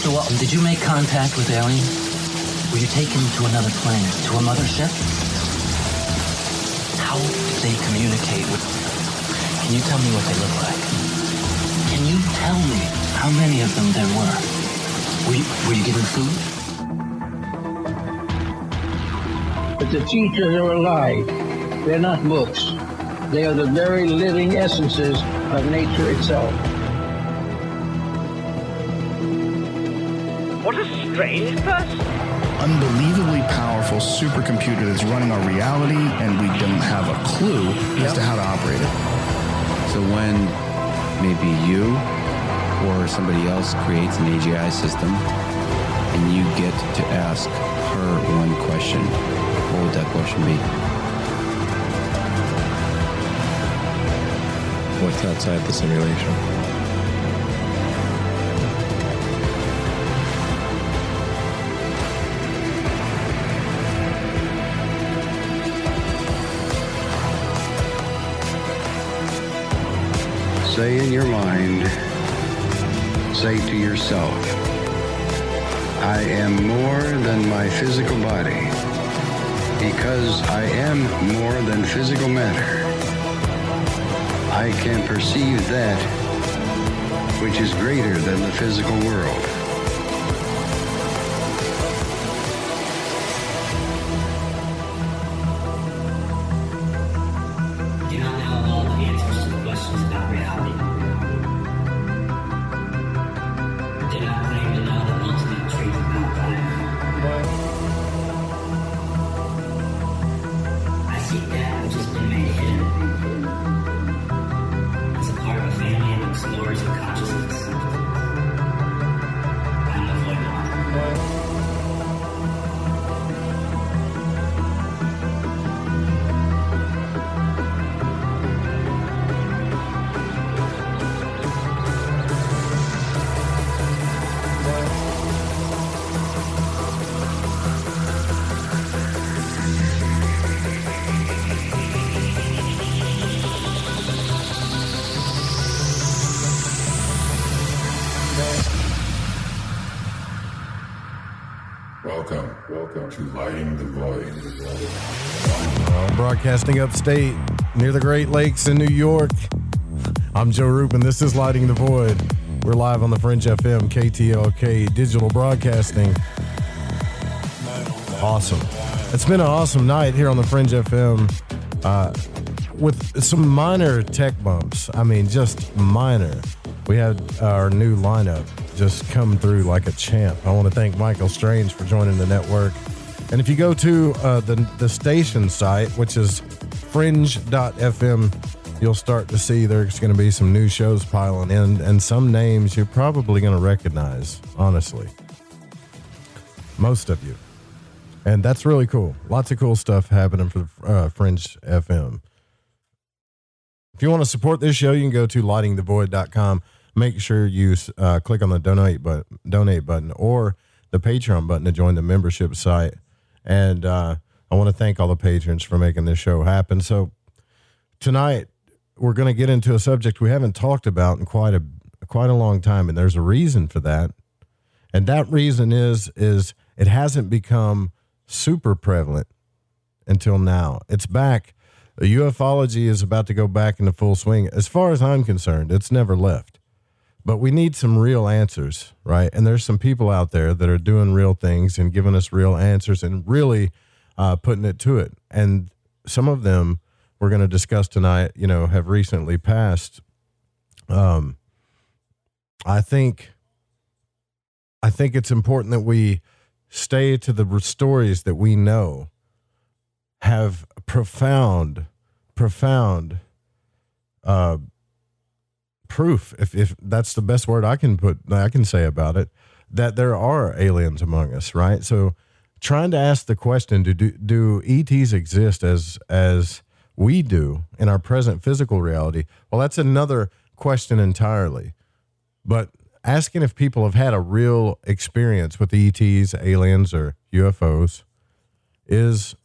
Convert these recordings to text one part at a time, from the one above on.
So, did you make contact with aliens? Were you taken to another planet, to a mothership? How did they communicate with... Can you tell me what they look like? Can you tell me how many of them there were? Were you given food? But the teachers are alive. They're not books. They are the very living essences of nature itself. What a strange person. Unbelievably powerful supercomputer that's running our reality, and we don't have a clue as to how to operate it. So when maybe you or somebody else creates an AGI system and you get to ask her one question, what would that question be? What's outside the simulation? Say in your mind, say to yourself, I am more than my physical body, because I am more than physical matter. I can perceive that which is greater than the physical world. Do not know all the answers to the questions about reality. Do not claim to know the ultimate truth about life. I seek that which has been made hidden. As a part of a family of explorers of consciousness. I'm the void one. Welcome to Lighting the Void. Broadcasting upstate near the Great Lakes in New York. I'm Joe Rubin. This is Lighting the Void. We're live on the Fringe FM, KTLK, digital broadcasting. Awesome. It's been an awesome night here on the Fringe FM with some minor tech bumps. I mean, just minor. We had our new lineup just come through like a champ. I want to thank Michael Strange for joining the network. And if you go to the station site, which is fringe.fm, you'll start to see there's going to be some new shows piling in and some names you're probably going to recognize, honestly. Most of you. And that's really cool. Lots of cool stuff happening for Fringe FM. If you want to support this show, you can go to lightingthevoid.com. Make sure you click on the donate button or the Patreon button to join the membership site. And I want to thank all the patrons for making this show happen. So tonight we're going to get into a subject we haven't talked about in quite a long time, and there's a reason for that. And that reason is it hasn't become super prevalent until now. It's back. Ufology is about to go back into full swing. As far as I'm concerned, it's never left. But we need some real answers, right? And there's some people out there that are doing real things and giving us real answers and really putting it to it. And some of them we're going to discuss tonight, have recently passed. I think it's important that we stay to the stories that we know have profound proof, if that's the best word I can say about it, that there are aliens among us, right? So trying to ask the question, do ETs exist as we do in our present physical reality? Well, that's another question entirely. But asking if people have had a real experience with ETs, aliens, or UFOs is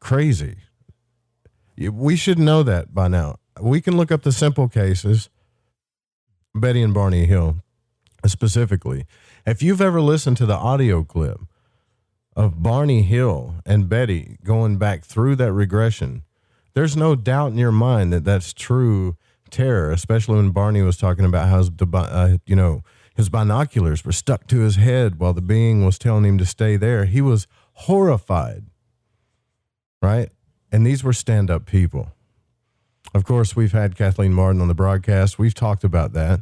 crazy. We should know that by now. We can look up the simple cases. Betty and Barney Hill specifically. If you've ever listened to the audio clip of Barney Hill and Betty going back through that regression, there's no doubt in your mind that that's true terror, especially when Barney was talking about how his binoculars were stuck to his head while the being was telling him to stay there. He was horrified, right? And these were stand-up people. Of course, we've had Kathleen Martin on the broadcast. We've talked about that.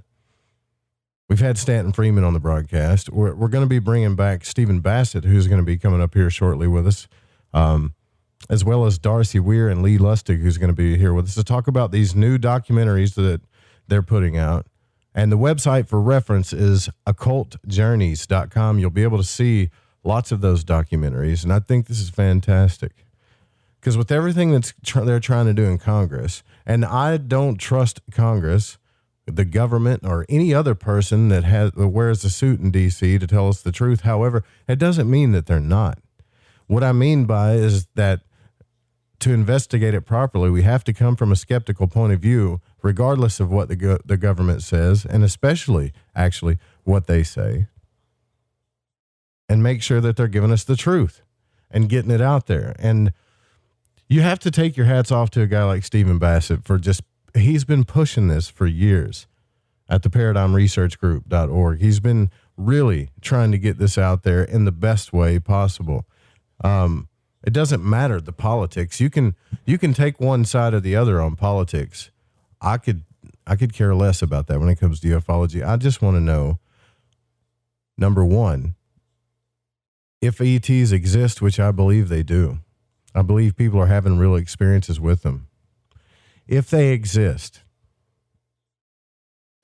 We've had Stanton Freeman on the broadcast. We're going to be bringing back Stephen Bassett, who's going to be coming up here shortly with us, as well as Darcy Weir and Lee Lustig, who's going to be here with us to talk about these new documentaries that they're putting out. And the website for reference is occultjourneys.com. You'll be able to see lots of those documentaries, and I think this is fantastic. Because with everything they're trying to do in Congress, and I don't trust Congress, the government, or any other person that wears a suit in D.C. to tell us the truth. However, it doesn't mean that they're not. What I mean by is that to investigate it properly, we have to come from a skeptical point of view, regardless of what the government says, and especially, actually, what they say, and make sure that they're giving us the truth and getting it out there. And you have to take your hats off to a guy like Stephen Bassett for he's been pushing this for years at the ParadigmResearchGroup.org. He's been really trying to get this out there in the best way possible. It doesn't matter the politics. You can take one side or the other on politics. I could care less about that when it comes to ufology. I just want to know, number one, if ETs exist, which I believe they do. I believe people are having real experiences with them. If they exist,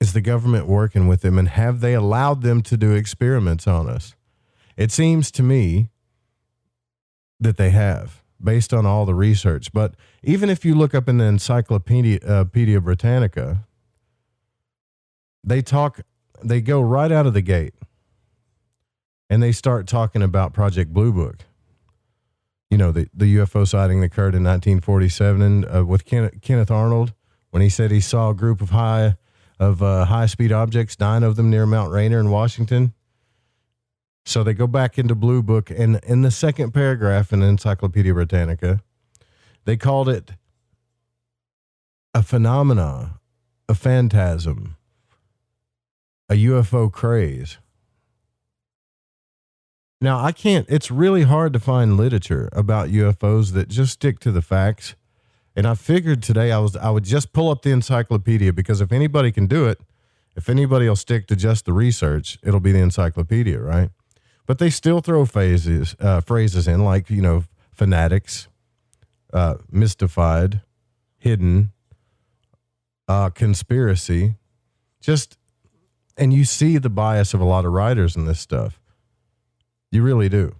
is the government working with them, and have they allowed them to do experiments on us? It seems to me that they have, based on all the research. But even if you look up in the Encyclopedia Britannica, they go right out of the gate, and they start talking about Project Blue Book. You know, the UFO sighting that occurred in 1947 with Kenneth Arnold, when he said he saw a group of high-speed objects, 9 of them near Mount Rainier in Washington. So they go back into Blue Book, and in the second paragraph in Encyclopedia Britannica, they called it a phenomena, a phantasm, a UFO craze. Now, it's really hard to find literature about UFOs that just stick to the facts. And I figured today I would just pull up the encyclopedia, because if anybody can do it, if anybody will stick to just the research, it'll be the encyclopedia, right? But they still throw phrases in, like, fanatics, mystified, hidden, conspiracy, and you see the bias of a lot of writers in this stuff. You really do.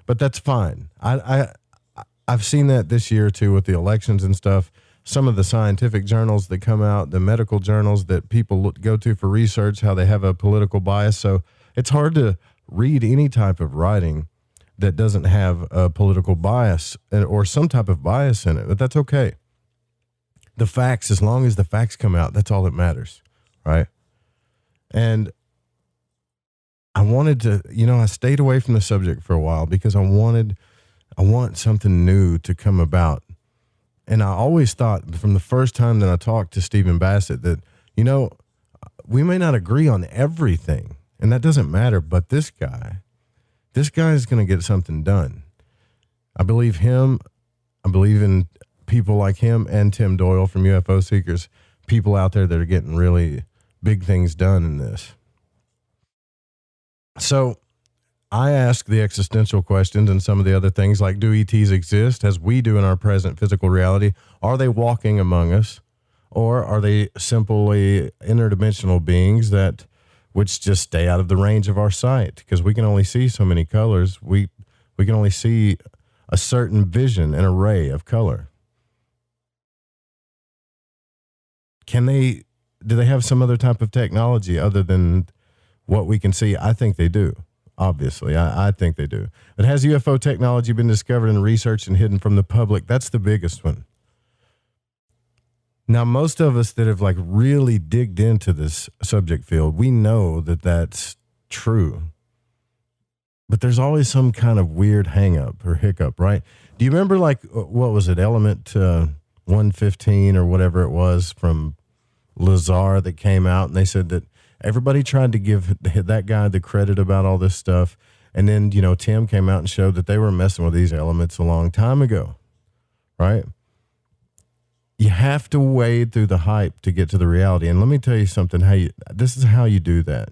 But that's fine. I've seen that this year too with the elections and stuff. Some of the scientific journals that come out, the medical journals that people go to for research, how they have a political bias. So it's hard to read any type of writing that doesn't have a political bias or some type of bias in it. But that's okay. The facts, as long as the facts come out, that's all that matters, right? And I wanted to, I stayed away from the subject for a while because I want something new to come about. And I always thought from the first time that I talked to Stephen Bassett that, we may not agree on everything, and that doesn't matter, but this guy is going to get something done. I believe him. I believe in people like him and Tim Doyle from UFO Seekers, people out there that are getting really big things done in this. So I ask the existential questions and some of the other things, like, do ETs exist as we do in our present physical reality? Are they walking among us? Or are they simply interdimensional beings which just stay out of the range of our sight? Because we can only see so many colors. We can only see a certain vision, an array of color. Do they have some other type of technology other than what we can see? I think they do. Obviously, I think they do. But has UFO technology been discovered and researched and hidden from the public? That's the biggest one. Now, most of us that have like really digged into this subject field, we know that that's true. But there's always some kind of weird hang up or hiccup, right? Do you remember like, what was it, Element 115 or whatever it was from Lazar that came out, and they said that everybody tried to give that guy the credit about all this stuff. And then, you know, Tim came out and showed that they were messing with these elements a long time ago, right? You have to wade through the hype to get to the reality. And let me tell you something, this is how you do that.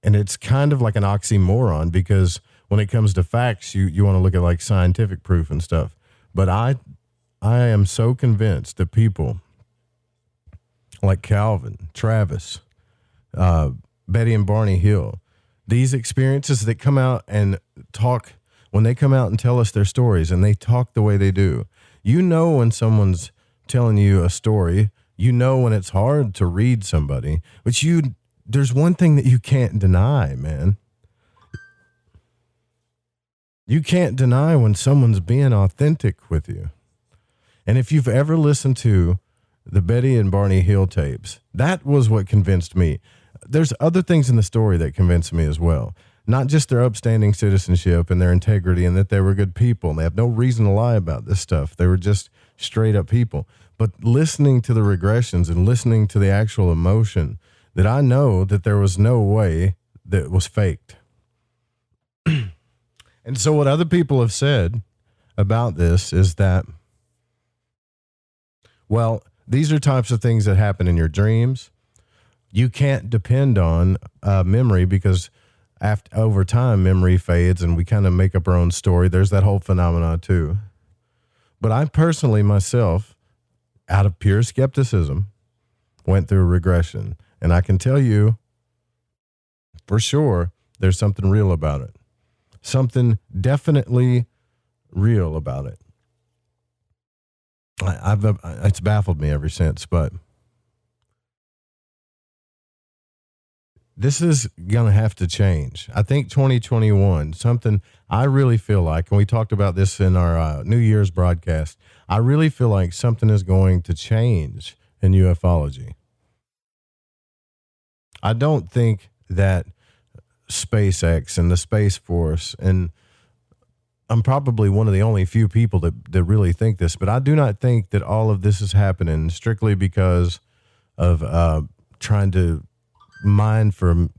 And it's kind of like an oxymoron, because when it comes to facts, you want to look at like scientific proof and stuff. But I am so convinced that people like Calvin, Travis, Betty and Barney Hill, these experiences that come out and talk, when they come out and tell us their stories and they talk the way they do, you know when someone's telling you a story, you know when it's hard to read somebody, but there's one thing that you can't deny, man. You can't deny when someone's being authentic with you. And if you've ever listened to the Betty and Barney Hill tapes, that was what convinced me. There's other things in the story that convinced me as well. Not just their upstanding citizenship and their integrity and that they were good people. And they have no reason to lie about this stuff. They were just straight up people. But listening to the regressions and listening to the actual emotion, that I know that there was no way that it was faked. And so what other people have said about this is that, well, these are types of things that happen in your dreams. You can't depend on memory, because over time, memory fades and we kind of make up our own story. There's that whole phenomenon too. But I personally, myself, out of pure skepticism, went through a regression. And I can tell you for sure, there's something real about it. Something definitely real about it. It's baffled me ever since, but this is going to have to change. I think 2021, something I really feel like, and we talked about this in our New Year's broadcast, I really feel like something is going to change in ufology. I don't think that SpaceX and the Space Force, and I'm probably one of the only few people that really think this, but I do not think that all of this is happening strictly because of trying to mine for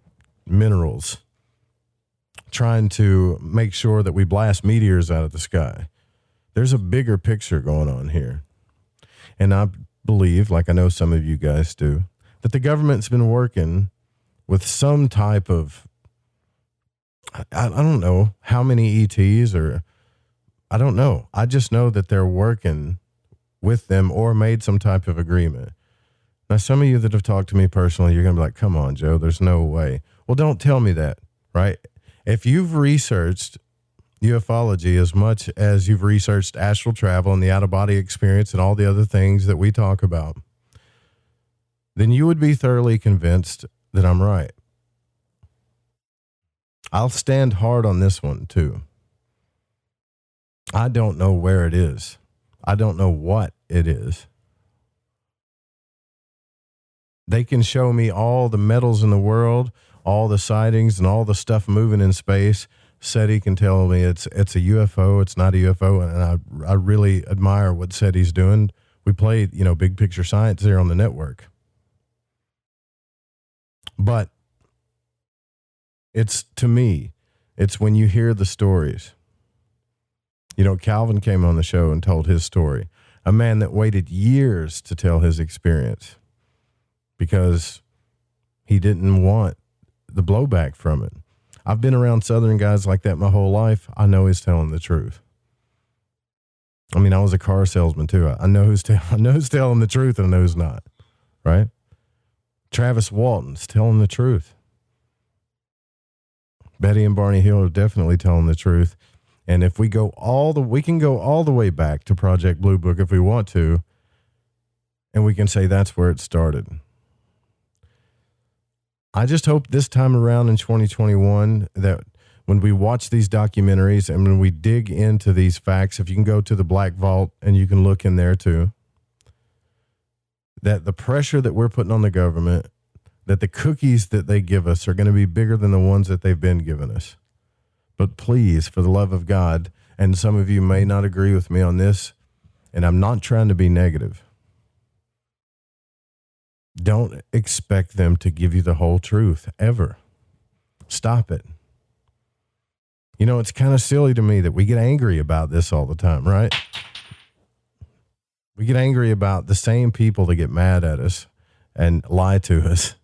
minerals, trying to make sure that we blast meteors out of the sky. There's a bigger picture going on here. And I believe, like I know some of you guys do, that the government's been working with some type of, I don't know how many ETs, or I don't know. I just know that they're working with them or made some type of agreement. Now, some of you that have talked to me personally, you're going to be like, come on, Joe, there's no way. Well, don't tell me that, right? If you've researched ufology as much as you've researched astral travel and the out-of-body experience and all the other things that we talk about, then you would be thoroughly convinced that I'm right. I'll stand hard on this one, too. I don't know where it is. I don't know what it is. They can show me all the metals in the world, all the sightings and all the stuff moving in space. SETI can tell me it's a UFO, it's not a UFO, and I really admire what SETI's doing. We play, big picture science there on the network. But to me, it's when you hear the stories. Calvin came on the show and told his story. A man that waited years to tell his experience because he didn't want the blowback from it. I've been around Southern guys like that my whole life. I know he's telling the truth. I mean, I was a car salesman too. I know who's telling the truth and I know who's not, right? Travis Walton's telling the truth. Betty and Barney Hill are definitely telling the truth. And if we can go all the way back to Project Blue Book if we want to, and we can say that's where it started. I just hope this time around in 2021 that when we watch these documentaries and when we dig into these facts, if you can go to the Black Vault and you can look in there too, that the pressure that we're putting on the government, that the cookies that they give us are going to be bigger than the ones that they've been giving us. But please, for the love of God, and some of you may not agree with me on this, and I'm not trying to be negative, don't expect them to give you the whole truth, ever. Stop it. You know, it's kind of silly to me that we get angry about this all the time, right? We get angry about the same people that get mad at us and lie to us.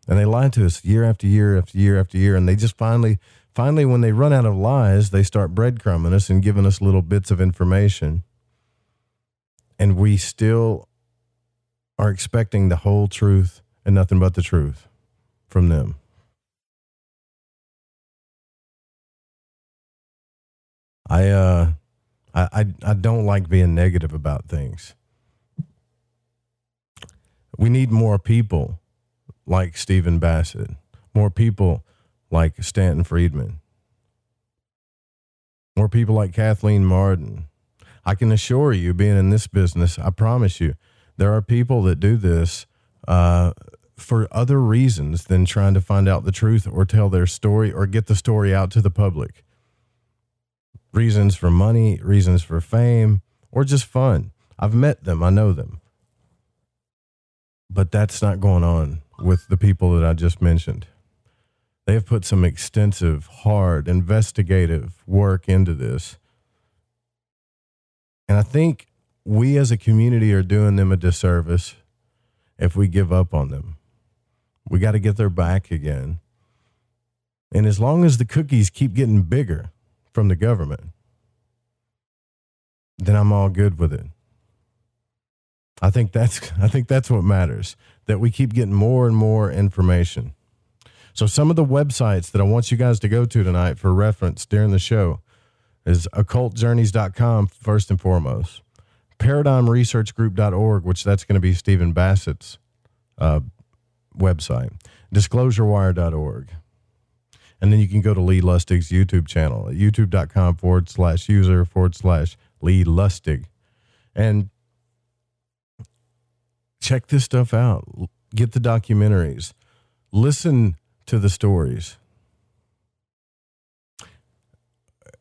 And they lie to us year after year after year after year. And they just finally, when they run out of lies, they start breadcrumbing us and giving us little bits of information. And we still are expecting the whole truth and nothing but the truth from them. I don't like being negative about things. We need more people like Stephen Bassett, more people like Stanton Friedman, more people like Kathleen Martin. I can assure you, being in this business, I promise you, there are people that do this for other reasons than trying to find out the truth or tell their story or get the story out to the public. Reasons for money, reasons for fame, or just fun. I've met them. I know them. But that's not going on with the people that I just mentioned. They have put some extensive, hard, investigative work into this. And I think we as a community are doing them a disservice if we give up on them. We got to get their back again. And as long as the cookies keep getting bigger from the government, then I'm all good with it. I think that's what matters, that we keep getting more and more information. So some of the websites that I want you guys to go to tonight for reference during the show is occultjourneys.com first and foremost, paradigmresearchgroup.org, which that's going to be Stephen Bassett's website, DisclosureWire.org. And then you can go to Lee Lustig's YouTube channel at youtube.com/user/Lee Lustig. And check this stuff out. Get the documentaries. Listen to the stories.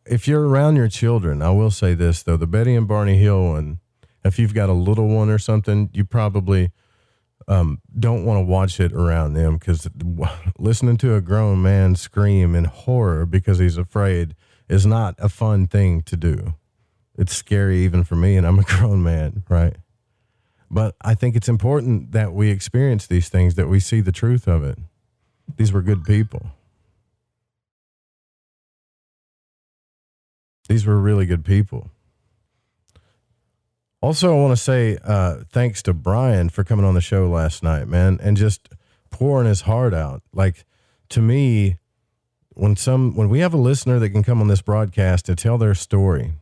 If you're around your children, I will say this, though. The Betty and Barney Hill one, if you've got a little one or something, you probably don't want to watch it around them, because listening to a grown man scream in horror because he's afraid is not a fun thing to do. It's scary even for me, and I'm a grown man, right? But I think it's important that we experience these things, that we see the truth of it. These were good people. These were really good people. Also, I want to say thanks to Brian for coming on the show last night, man, and just pouring his heart out. Like, to me, when we have a listener that can come on this broadcast to tell their story,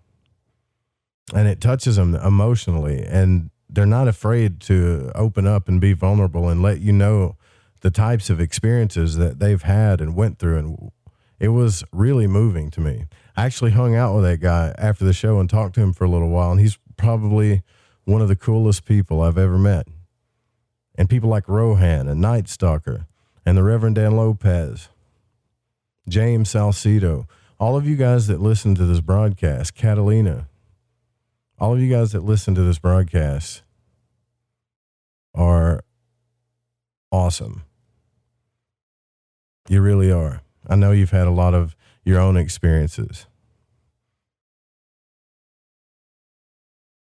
and it touches them emotionally, and they're not afraid to open up and be vulnerable and let you know the types of experiences that they've had and went through, and it was really moving to me. I actually hung out with that guy after the show and talked to him for a little while, and he's probably one of the coolest people I've ever met. And people like Rohan and Night Stalker and the Reverend Dan Lopez, James Salcedo, all of you guys that listen to this broadcast, Catalina, all of you guys that listen to this broadcast are awesome. You really are. I know you've had a lot of your own experiences.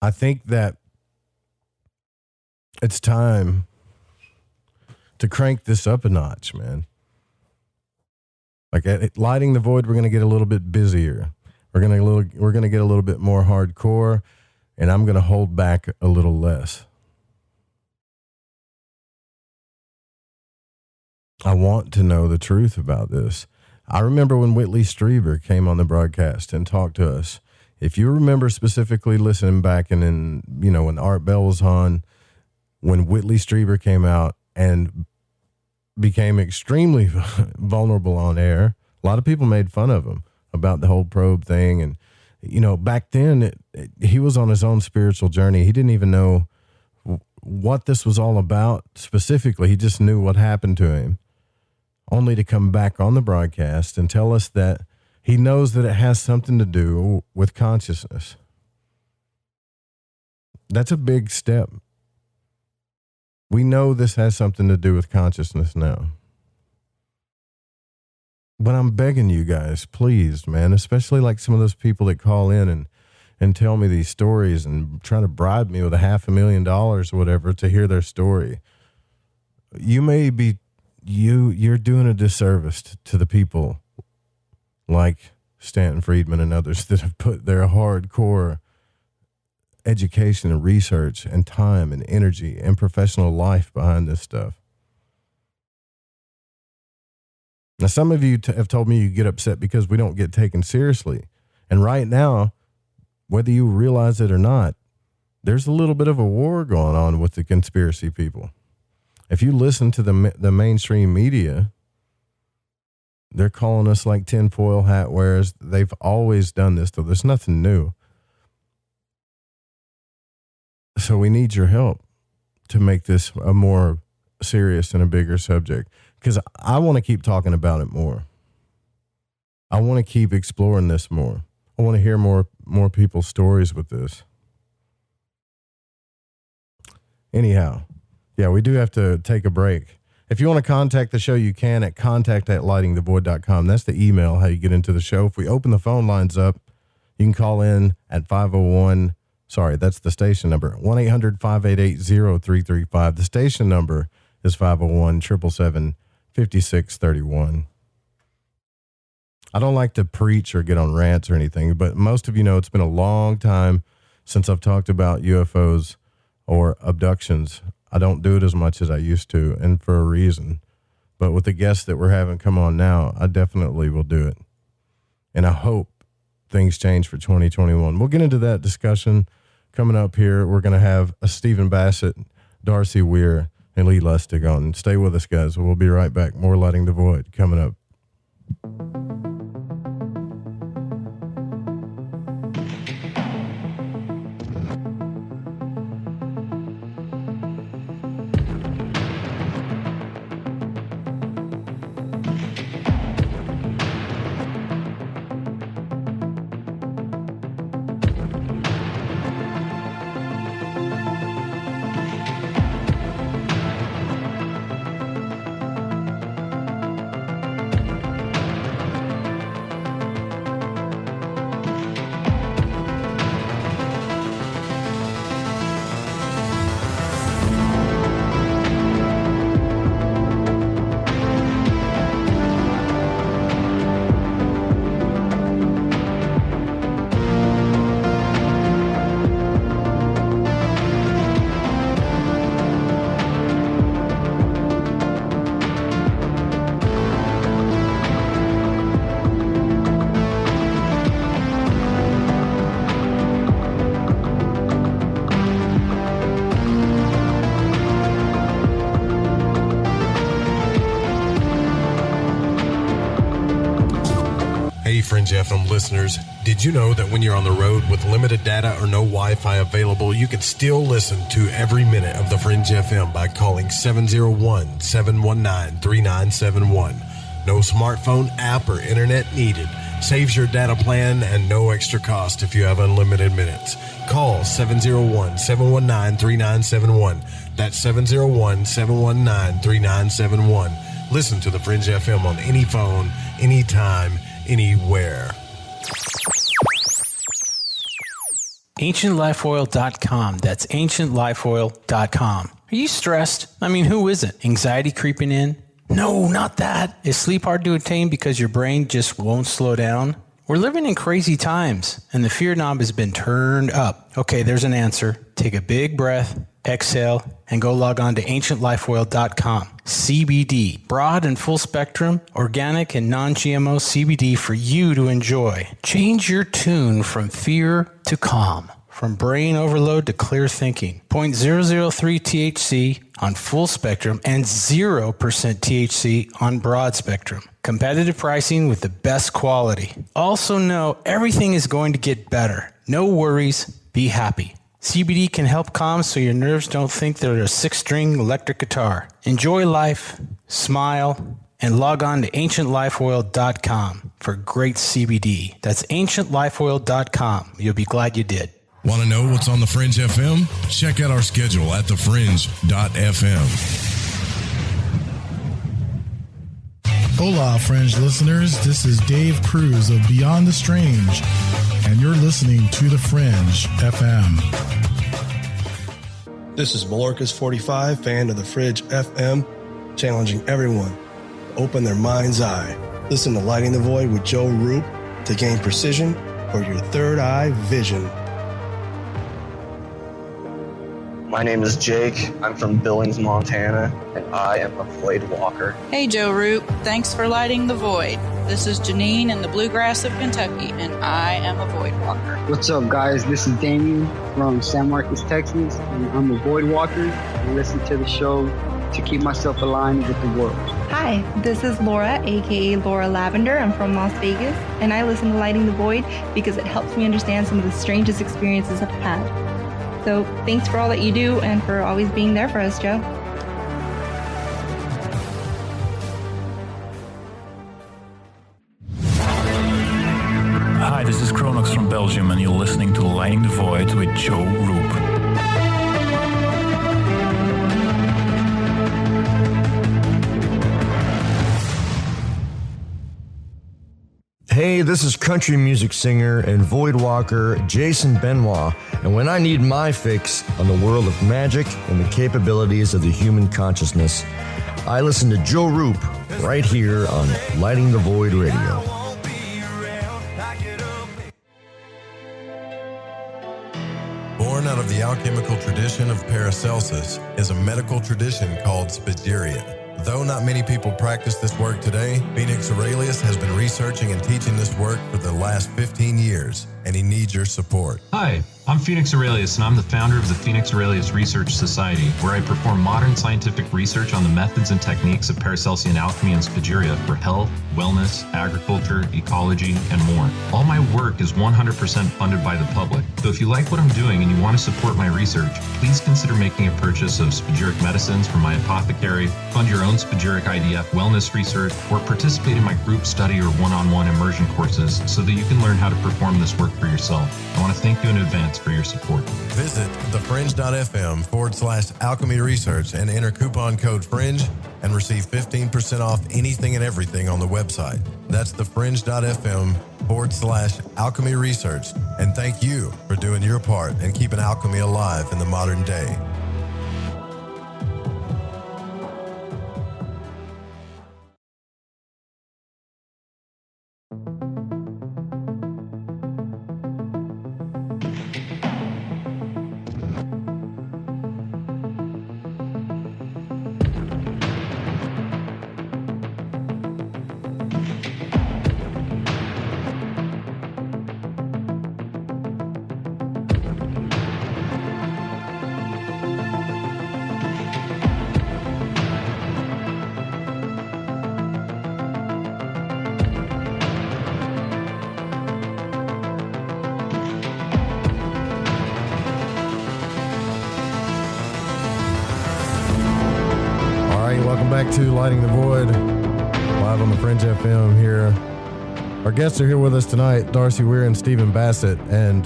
I think that it's time to crank this up a notch, man. Like at Lighting the Void, we're going to get a little bit busier. We're going to get a little bit more hardcore, and I'm going to hold back a little less. I want to know the truth about this. I remember when Whitley Strieber came on the broadcast and talked to us. If you remember specifically listening back and when Art Bell was on, when Whitley Strieber came out and became extremely vulnerable on air, a lot of people made fun of him about the whole probe thing. And, back then he was on his own spiritual journey. He didn't even know what this was all about specifically. He just knew what happened to him, only to come back on the broadcast and tell us that he knows that it has something to do with consciousness. That's a big step. We know this has something to do with consciousness now. But I'm begging you guys, please, man, especially like some of those people that call in and tell me these stories and try to bribe me with $500,000 or whatever to hear their story. You may be, you're doing a disservice to the people like Stanton Friedman and others that have put their hardcore education and research and time and energy and professional life behind this stuff. Now, some of you have told me you get upset because we don't get taken seriously. And right now, whether you realize it or not, there's a little bit of a war going on with the conspiracy people. If you listen to the mainstream media, they're calling us like tinfoil hat wearers. They've always done this, though. There's nothing new. So we need your help to make this a more serious and a bigger subject, because I want to keep talking about it more. I want to keep exploring this more. I want to hear more people's stories with this. Anyhow, yeah, we do have to take a break. If you want to contact the show, you can at contact@lightingthevoid.com. That's the email, how you get into the show. If we open the phone lines up, you can call in at 501. Sorry, that's the station number, 1-800-588-0335. The station number is 501-777-5631. I don't like to preach or get on rants or anything, but most of you know it's been a long time since I've talked about UFOs or abductions. I don't do it as much as I used to, and for a reason. But with the guests that we're having come on now, I definitely will do it. And I hope things change for 2021. We'll get into that discussion coming up here. We're going to have a Stephen Bassett, Darcy Weir, and Lee Lustig on. Stay with us, guys. We'll be right back. More Lighting the Void coming up. Fringe FM listeners, did you know that when you're on the road with limited data or no Wi-Fi available, you can still listen to every minute of the Fringe FM by calling 701-719-3971. No smartphone, app, or internet needed. Saves your data plan and no extra cost if you have unlimited minutes. Call 701-719-3971. That's 701-719-3971. Listen to the Fringe FM on any phone, anytime, anywhere. AncientLifeOil.com. That's AncientLifeOil.com. Are you stressed? I mean, who isn't? Anxiety creeping in? No, not that. Is sleep hard to attain because your brain just won't slow down? We're living in crazy times, and the fear knob has been turned up. Okay, there's an answer. Take a big breath, exhale, and go log on to AncientLifeOil.com. CBD, broad and full spectrum, organic and non-GMO CBD for you to enjoy. Change your tune from fear to calm, from brain overload to clear thinking. 0.003 THC on full spectrum and 0% THC on broad spectrum. Competitive pricing with the best quality. Also know everything is going to get better. No worries, be happy. CBD can help calm so your nerves don't think they're a 6-string electric guitar. Enjoy life, smile, and log on to ancientlifeoil.com for great CBD. That's ancientlifeoil.com. You'll be glad you did. Want to know what's on the Fringe FM? Check out our schedule at thefringe.fm. Hola, Fringe listeners. This is Dave Cruz of Beyond the Strange, and you're listening to The Fringe FM. This is Malorcas45, fan of The Fringe FM, challenging everyone to open their mind's eye. Listen to Lighting the Void with Joe Roop to gain precision for your third eye vision. My name is Jake. I'm from Billings, Montana, and I am a void walker. Hey, Joe Root. Thanks for lighting the void. This is Janine in the bluegrass of Kentucky, and I am a void walker. What's up, guys? This is Damien from San Marcos, Texas, and I'm a void walker. I listen to the show to keep myself aligned with the world. Hi, this is Laura, aka Laura Lavender. I'm from Las Vegas, and I listen to Lighting the Void because it helps me understand some of the strangest experiences I've had. So thanks for all that you do and for always being there for us, Joe. Hi, this is Kronox from Belgium, and you're listening to Lighting the Void with Joe Roop. Hey, this is country music singer and void walker Jason Benoit, and when I need my fix on the world of magic and the capabilities of the human consciousness, I listen to Joe Roop right here on Lighting the Void Radio. Born out of the alchemical tradition of Paracelsus is a medical tradition called Spagyria. Though not many people practice this work today, Phoenix Aurelius has been researching and teaching this work for the last 15 years, and he needs your support. Hi, I'm Phoenix Aurelius, and I'm the founder of the Phoenix Aurelius Research Society, where I perform modern scientific research on the methods and techniques of Paracelsian alchemy and Spagyria for health, wellness, agriculture, ecology, and more. All my work is 100% funded by the public. So if you like what I'm doing and you want to support my research, please consider making a purchase of spagyric medicines from my apothecary, fund your own spagyric IDF wellness research, or participate in my group study or one-on-one immersion courses so that you can learn how to perform this work for yourself. I want to thank you in advance for your support. Visit thefringe.fm/alchemy research and enter coupon code FRINGE and receive 15% off anything and everything on the website. That's thefringe.fm/alchemy research. And thank you for doing your part and keeping alchemy alive in the modern day. Back to Lighting the Void, live on the Fringe FM here. Our guests are here with us tonight, Darcy Weir and Stephen Bassett, and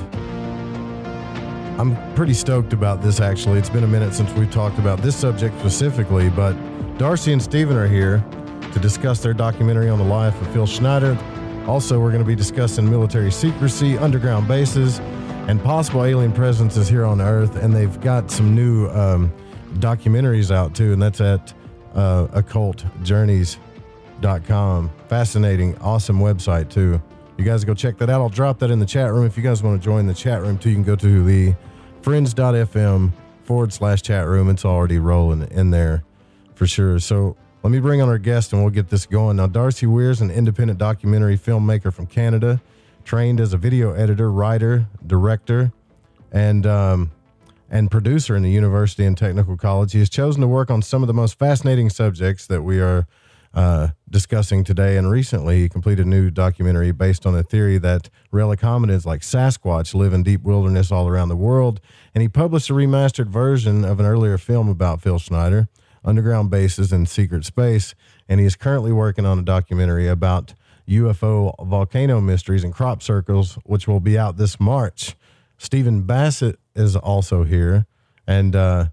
I'm pretty stoked about this, actually. It's been a minute since we've talked about this subject specifically, but Darcy and Stephen are here to discuss their documentary on the life of Phil Schneider. Also, we're going to be discussing military secrecy, underground bases, and possible alien presences here on Earth, and they've got some new documentaries out, too, and that's at occultjourneys.com. Fascinating, awesome website too. You guys go check that out. I'll drop that in the chat room. If you guys want to join the chat room too, you can go to the fringe.fm/chat room. It's already rolling in there for sure. So let me bring on our guest and we'll get this going. Now, Darcy Weir is an independent documentary filmmaker from Canada, trained as a video editor, writer, director, and producer in the University and Technical College. He has chosen to work on some of the most fascinating subjects that we are discussing today. And recently he completed a new documentary based on a theory that relic hominids like Sasquatch live in deep wilderness all around the world. And he published a remastered version of an earlier film about Phil Schneider, underground bases in secret space. And he is currently working on a documentary about UFO volcano mysteries and crop circles, which will be out this March. Stephen Bassett is also here, and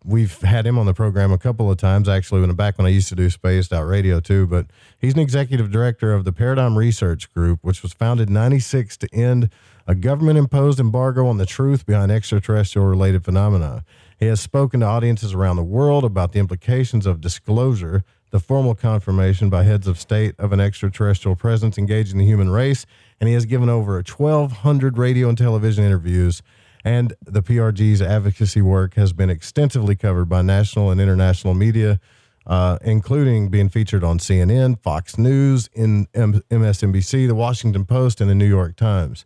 we've had him on the program a couple of times, actually, back when I used to do Spaced Out Radio too. But he's an executive director of the Paradigm Research Group, which was founded in '96 to end a government-imposed embargo on the truth behind extraterrestrial-related phenomena. He has spoken to audiences around the world about the implications of disclosure, the formal confirmation by heads of state of an extraterrestrial presence engaging the human race, and he has given over 1,200 radio and television interviews, and the PRG's advocacy work has been extensively covered by national and international media, including being featured on CNN, Fox News, in MSNBC, The Washington Post, and The New York Times.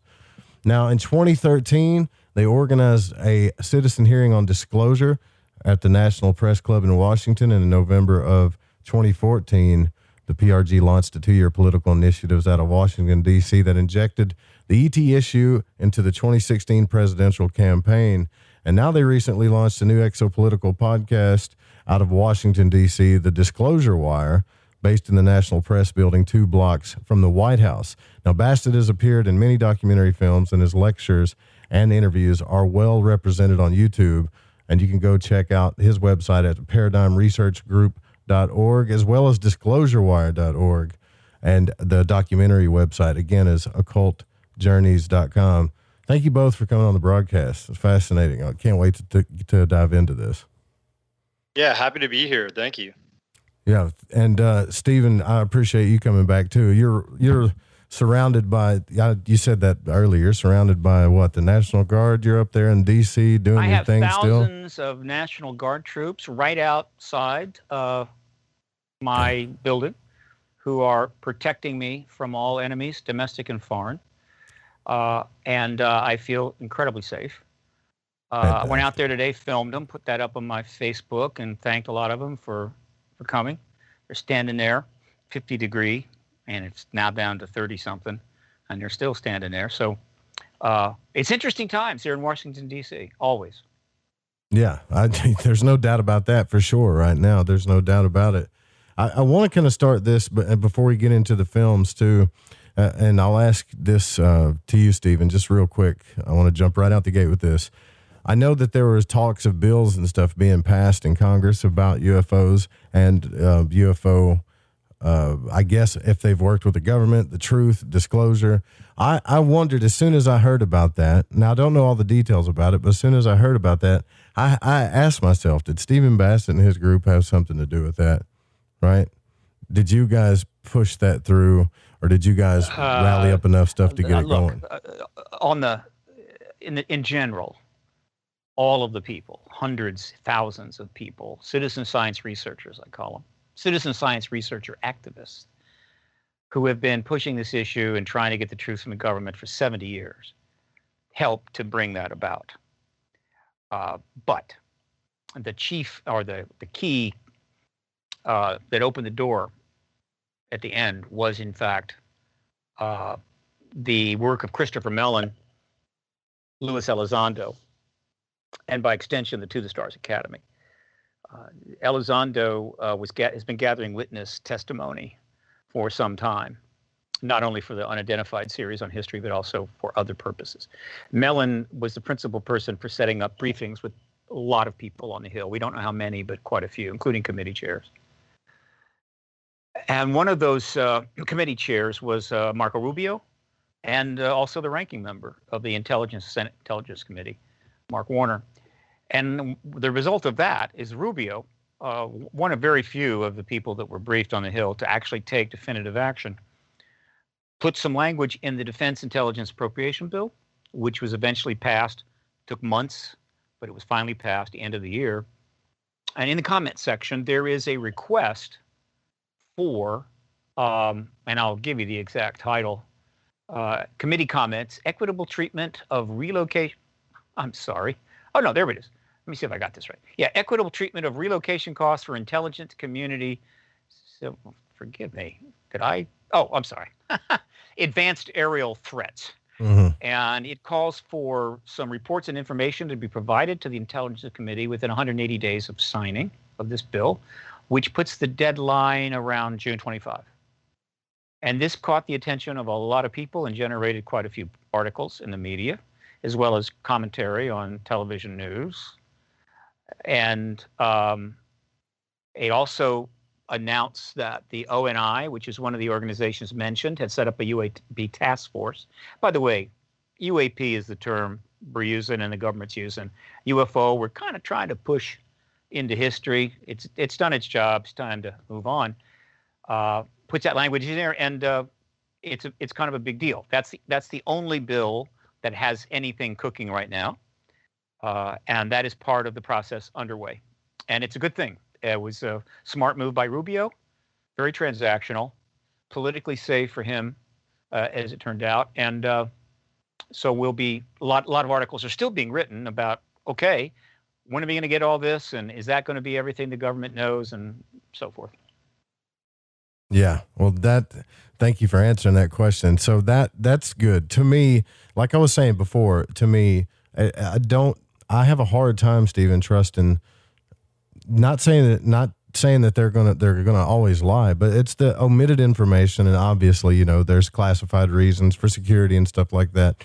Now, in 2013, they organized a citizen hearing on disclosure at the National Press Club in Washington, and in November of 2014, the PRG launched a 2-year political initiatives out of Washington, D.C. that injected the ET issue into the 2016 presidential campaign. And now they recently launched a new exopolitical podcast out of Washington, D.C., the DisclosureWire, based in the National Press Building 2 blocks from the White House. Now, Bassett has appeared in many documentary films, and his lectures and interviews are well represented on YouTube. And you can go check out his website at paradigmresearchgroup.org, as well as disclosurewire.org. And the documentary website, again, is occultjourneys.com. Thank you both for coming on the broadcast. It's fascinating. I can't wait to dive into this. Yeah, happy to be here. Thank you. Yeah, and Stephen, I appreciate you coming back too. You're surrounded by, you said that earlier, you're surrounded by what, the National Guard? You're up there in D.C. doing your thing still? I have thousands of National Guard troops right outside my building who are protecting me from all enemies, domestic and foreign. And I feel incredibly safe. I went out there today, filmed them, put that up on my Facebook, and thanked a lot of them for coming. They're standing there, 50 degree, and it's now down to 30 something, and they're still standing there. So it's interesting times here in Washington, D.C., always. Yeah, there's no doubt about that for sure right now. There's no doubt about it. I want to kind of start this, but before we get into the films too, and I'll ask this to you, Stephen, just real quick. I want to jump right out the gate with this. I know that there was talks of bills and stuff being passed in Congress about UFOs and UFO, I guess if they've worked with the government, the truth, disclosure. I wondered as soon as I heard about that, now I don't know all the details about it, but as soon as I heard about that, I asked myself, did Stephen Bassett and his group have something to do with that, right? Did you guys push that through, or did you guys rally up enough stuff to get it going? In general, all of the people, hundreds, thousands of people, citizen science researchers, I call them, citizen science researcher activists who have been pushing this issue and trying to get the truth from the government for 70 years, helped to bring that about. But the chief, or the key that opened the door at the end was, in fact, the work of Christopher Mellon, Louis Elizondo, and by extension, the To the Stars Academy. Elizondo has been gathering witness testimony for some time, not only for the Unidentified series on history, but also for other purposes. Mellon was the principal person for setting up briefings with a lot of people on the Hill. We don't know how many, but quite a few, including committee chairs. And one of those committee chairs was Marco Rubio, and also the ranking member of the Senate Intelligence Committee, Mark Warner. And the result of that is Rubio, one of very few of the people that were briefed on the Hill to actually take definitive action, put some language in the Defense Intelligence Appropriation Bill, which was eventually passed, took months, but it was finally passed at the end of the year. And in the comment section, there is a request for, and I'll give you the exact title, committee comments, equitable treatment of relocation. I'm sorry. Oh, no, there it is. Let me see if I got this right. Yeah, equitable treatment of relocation costs for intelligence community forgive me. Did I? Oh, I'm sorry. Advanced aerial threats. And it calls for some reports and information to be provided to the Intelligence Committee within 180 days of signing of this bill, which puts the deadline around June 25. And this caught the attention of a lot of people and generated quite a few articles in the media, as well as commentary on television news. And it also announced that the ONI, which is one of the organizations mentioned, had set up a UAP task force. By the way, UAP is the term we're using and the government's using. UFO, we're kind of trying to push into history. It's done its job. It's time to move on. Puts that language in there, and it's kind of a big deal. That's the only bill that has anything cooking right now, and that is part of the process underway. And it's a good thing. It was a smart move by Rubio, very transactional, politically safe for him, as it turned out. And so we'll be a lot of articles are still being written about, okay, when are we going to get all this, and is that going to be everything the government knows, and so forth. Yeah, well, thank you for answering that question. So that's good to me. Like I was saying before, to me, I have a hard time, Stephen, trusting. Not saying that they're gonna always lie, but it's the omitted information, and obviously, there's classified reasons for security and stuff like that.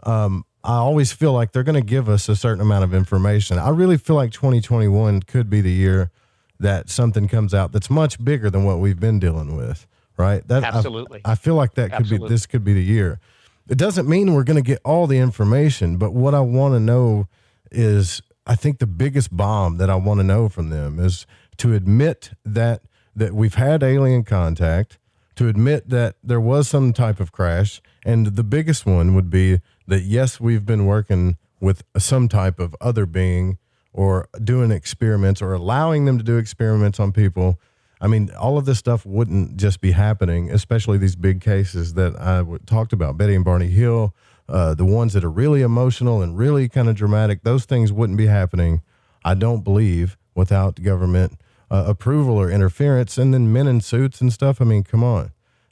I always feel like they're gonna give us a certain amount of information. I really feel like 2021 could be the year that something comes out that's much bigger than what we've been dealing with, right? Absolutely. I feel like that this could be the year. It doesn't mean we're going to get all the information, but what I want to know is, I think the biggest bomb that I want to know from them is to admit that we've had alien contact, to admit that there was some type of crash, and the biggest one would be that, yes, we've been working with some type of other being, or doing experiments, or allowing them to do experiments on people. I mean, all of this stuff wouldn't just be happening, especially these big cases that I talked about, Betty and Barney Hill, the ones that are really emotional and really kind of dramatic. Those things wouldn't be happening, I don't believe, without government approval or interference. And then men in suits and stuff. I mean, come on.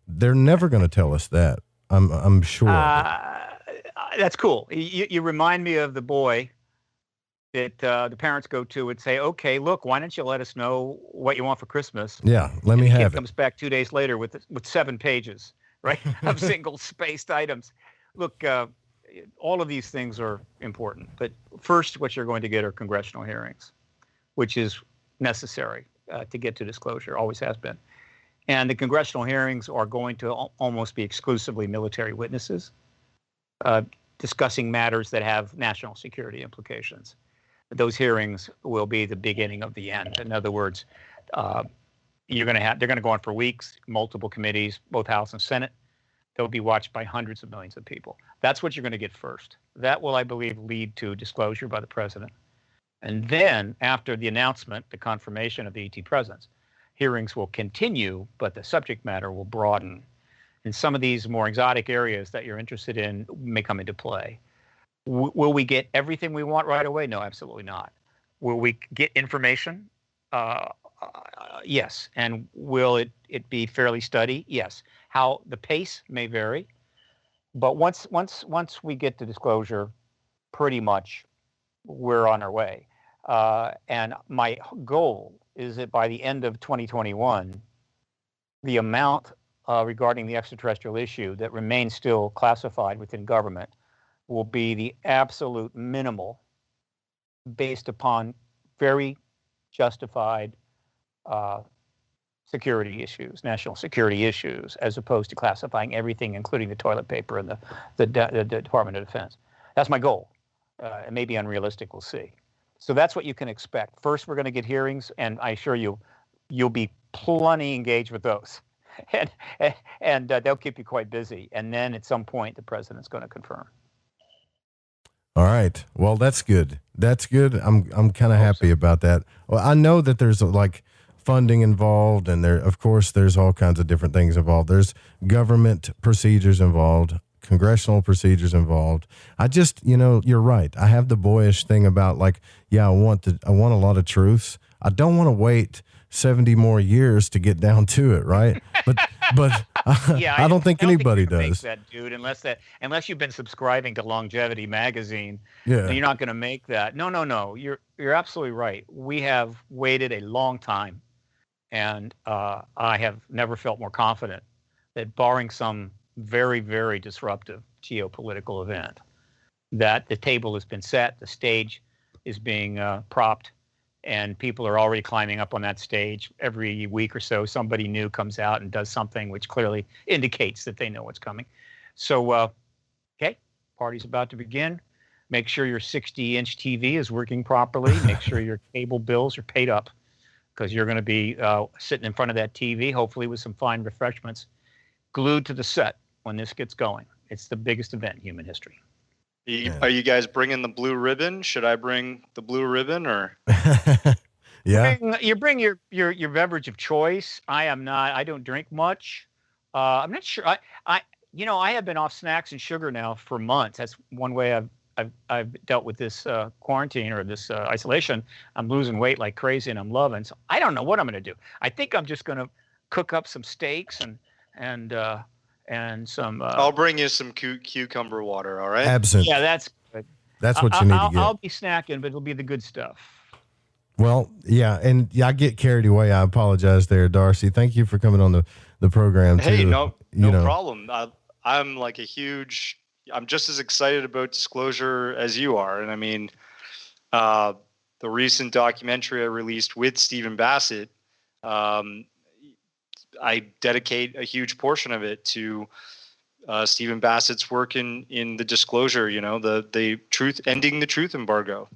They're never going to tell us that. I'm sure. That's cool. You remind me of the boy that the parents go to and say, okay, look, why don't you let us know what you want for Christmas? Yeah, let me have it. The kid comes back 2 days later with 7 pages, right, of single spaced items. Look, all of these things are important. But first, what you're going to get are congressional hearings, which is necessary to get to disclosure, always has been. And the congressional hearings are going to almost be exclusively military witnesses discussing matters that have national security implications. Those hearings will be the beginning of the end. In other words, they're going to go on for weeks, multiple committees, both House and Senate. They'll be watched by hundreds of millions of people. That's what you're going to get first. That will, I believe, lead to disclosure by the president. And then after the announcement, the confirmation of the ET presence, hearings will continue, but the subject matter will broaden. And some of these more exotic areas that you're interested in may come into play. Will we get everything we want right away? No, absolutely not. Will we get information? Yes. And will it be fairly steady? Yes. How the pace may vary, but once we get to disclosure, pretty much we're on our way. And my goal is that by the end of 2021, the amount regarding the extraterrestrial issue that remains still classified within government will be the absolute minimal, based upon very justified security issues, national security issues, as opposed to classifying everything, including the toilet paper and the Department of Defense. That's my goal. It may be unrealistic, we'll see. So that's what you can expect. First, we're going to get hearings, and I assure you, you'll be plenty engaged with those. And they'll keep you quite busy. And then at some point, the president's going to confirm. All right. Well, that's good. That's good. I'm kind of happy about that. Well, I know that there's like funding involved, and of course there's all kinds of different things involved. There's government procedures involved, congressional procedures involved. I just, you're right. I have the boyish thing about like, yeah, I want a lot of truths. I don't want to wait 70 more years to get down to it, right? But Yeah, I don't think anybody you can make does. that, dude, unless you've been subscribing to Longevity magazine. Yeah. You're not going to make that. No. You're absolutely right. We have waited a long time, and I have never felt more confident that, barring some very, very disruptive geopolitical event, that the table has been set, the stage is being propped, and people are already climbing up on that stage. Every week or so, somebody new comes out and does something which clearly indicates that they know what's coming. So, okay, party's about to begin. Make sure your 60-inch TV is working properly. Make sure your cable bills are paid up, because you're going to be sitting in front of that TV, hopefully with some fine refreshments, glued to the set when this gets going. It's the biggest event in human history. Are you guys bringing the blue ribbon? Should I bring the blue ribbon, or? Yeah. You bring your beverage of choice. I am not. I don't drink much. I'm not sure. I have been off snacks and sugar now for months. That's one way I've dealt with this quarantine or this isolation. I'm losing weight like crazy, and I'm loving. So I don't know what I'm going to do. I think I'm just going to cook up some steaks and some. I'll bring you some cucumber water. All right. Absinthe. Yeah, that's good. That's what you need to get. I'll be snacking, but it'll be the good stuff. Well, yeah, and I get carried away. I apologize there, Darcy. Thank you for coming on the program too. Hey, no problem. I'm like I'm just as excited about Disclosure as you are. And I mean, the recent documentary I released with Stephen Bassett, I dedicate a huge portion of it to Stephen Bassett's work in the Disclosure, the truth, ending the truth embargo.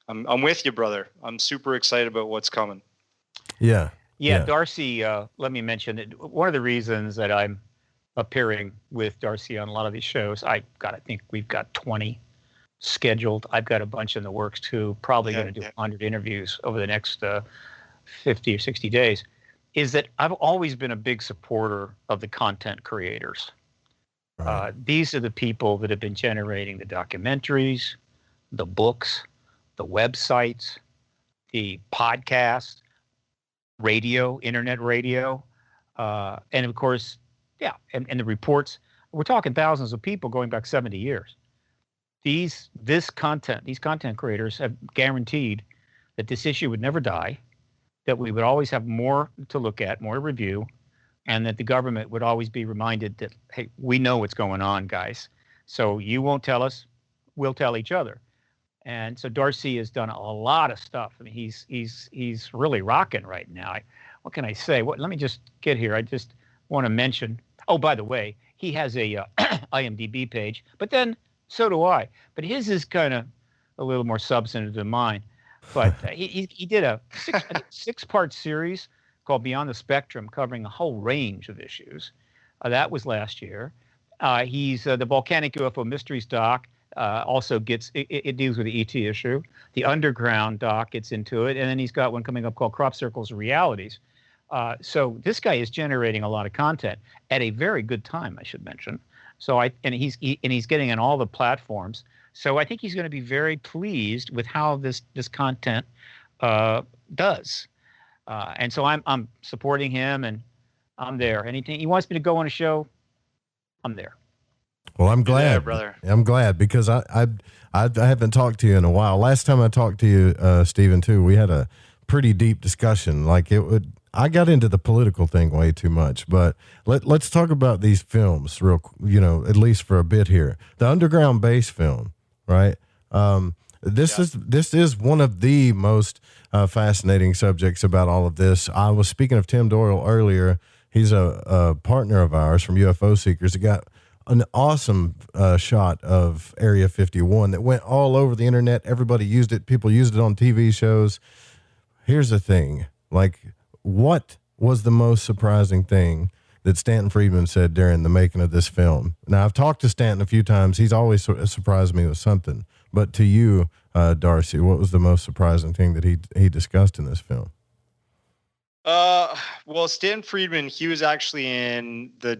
I'm with you, brother. I'm super excited about what's coming. Yeah. Darcy, let me mention that one of the reasons that I'm appearing with Darcy on a lot of these shows, I think we've got 20 scheduled. I've got a bunch in the works too, probably going to do 100 interviews over the next 50 or 60 days, is that I've always been a big supporter of the content creators. Right. These are the people that have been generating the documentaries, the books, the websites, the podcasts, radio, internet radio, and of course, and the reports. We're talking thousands of people going back 70 years. These content creators have guaranteed that this issue would never die, that we would always have more to look at, more to review, and that the government would always be reminded that, hey, we know what's going on, guys. So you won't tell us, we'll tell each other. And so Darcy has done a lot of stuff. I mean, he's really rocking right now. What can I say? Let me just get here. I just want to mention. Oh, by the way, he has a IMDb page, but then so do I. But his is kind of a little more substantive than mine. But he did a 6-part series called Beyond the Spectrum, covering a whole range of issues. That was last year. He's the Volcanic UFO Mysteries doc. Also it deals with the ET issue. The Underground doc gets into it, and then he's got one coming up called Crop Circles and Realities. So this guy is generating a lot of content at a very good time, I should mention. So he's getting on all the platforms. So I think he's going to be very pleased with how this content does. And so I'm supporting him, and I'm there. Anything he wants me to go on a show, I'm there. Well, I'm glad, there, brother. I'm glad, because I haven't talked to you in a while. Last time I talked to you, Stephen, too, we had a pretty deep discussion. I got into the political thing way too much, but let's talk about these films at least for a bit here. The Underground Base film, right? This is one of the most fascinating subjects about all of this. I was speaking of Tim Doyle earlier. He's a partner of ours from UFO Seekers. He got an awesome shot of Area 51 that went all over the internet. Everybody used it. People used it on TV shows. Here's the thing. What was the most surprising thing that Stanton Friedman said during the making of this film? Now, I've talked to Stanton a few times. He's always surprised me with something. But to you, Darcy, what was the most surprising thing that he discussed in this film? Well, Stanton Friedman, he was actually in the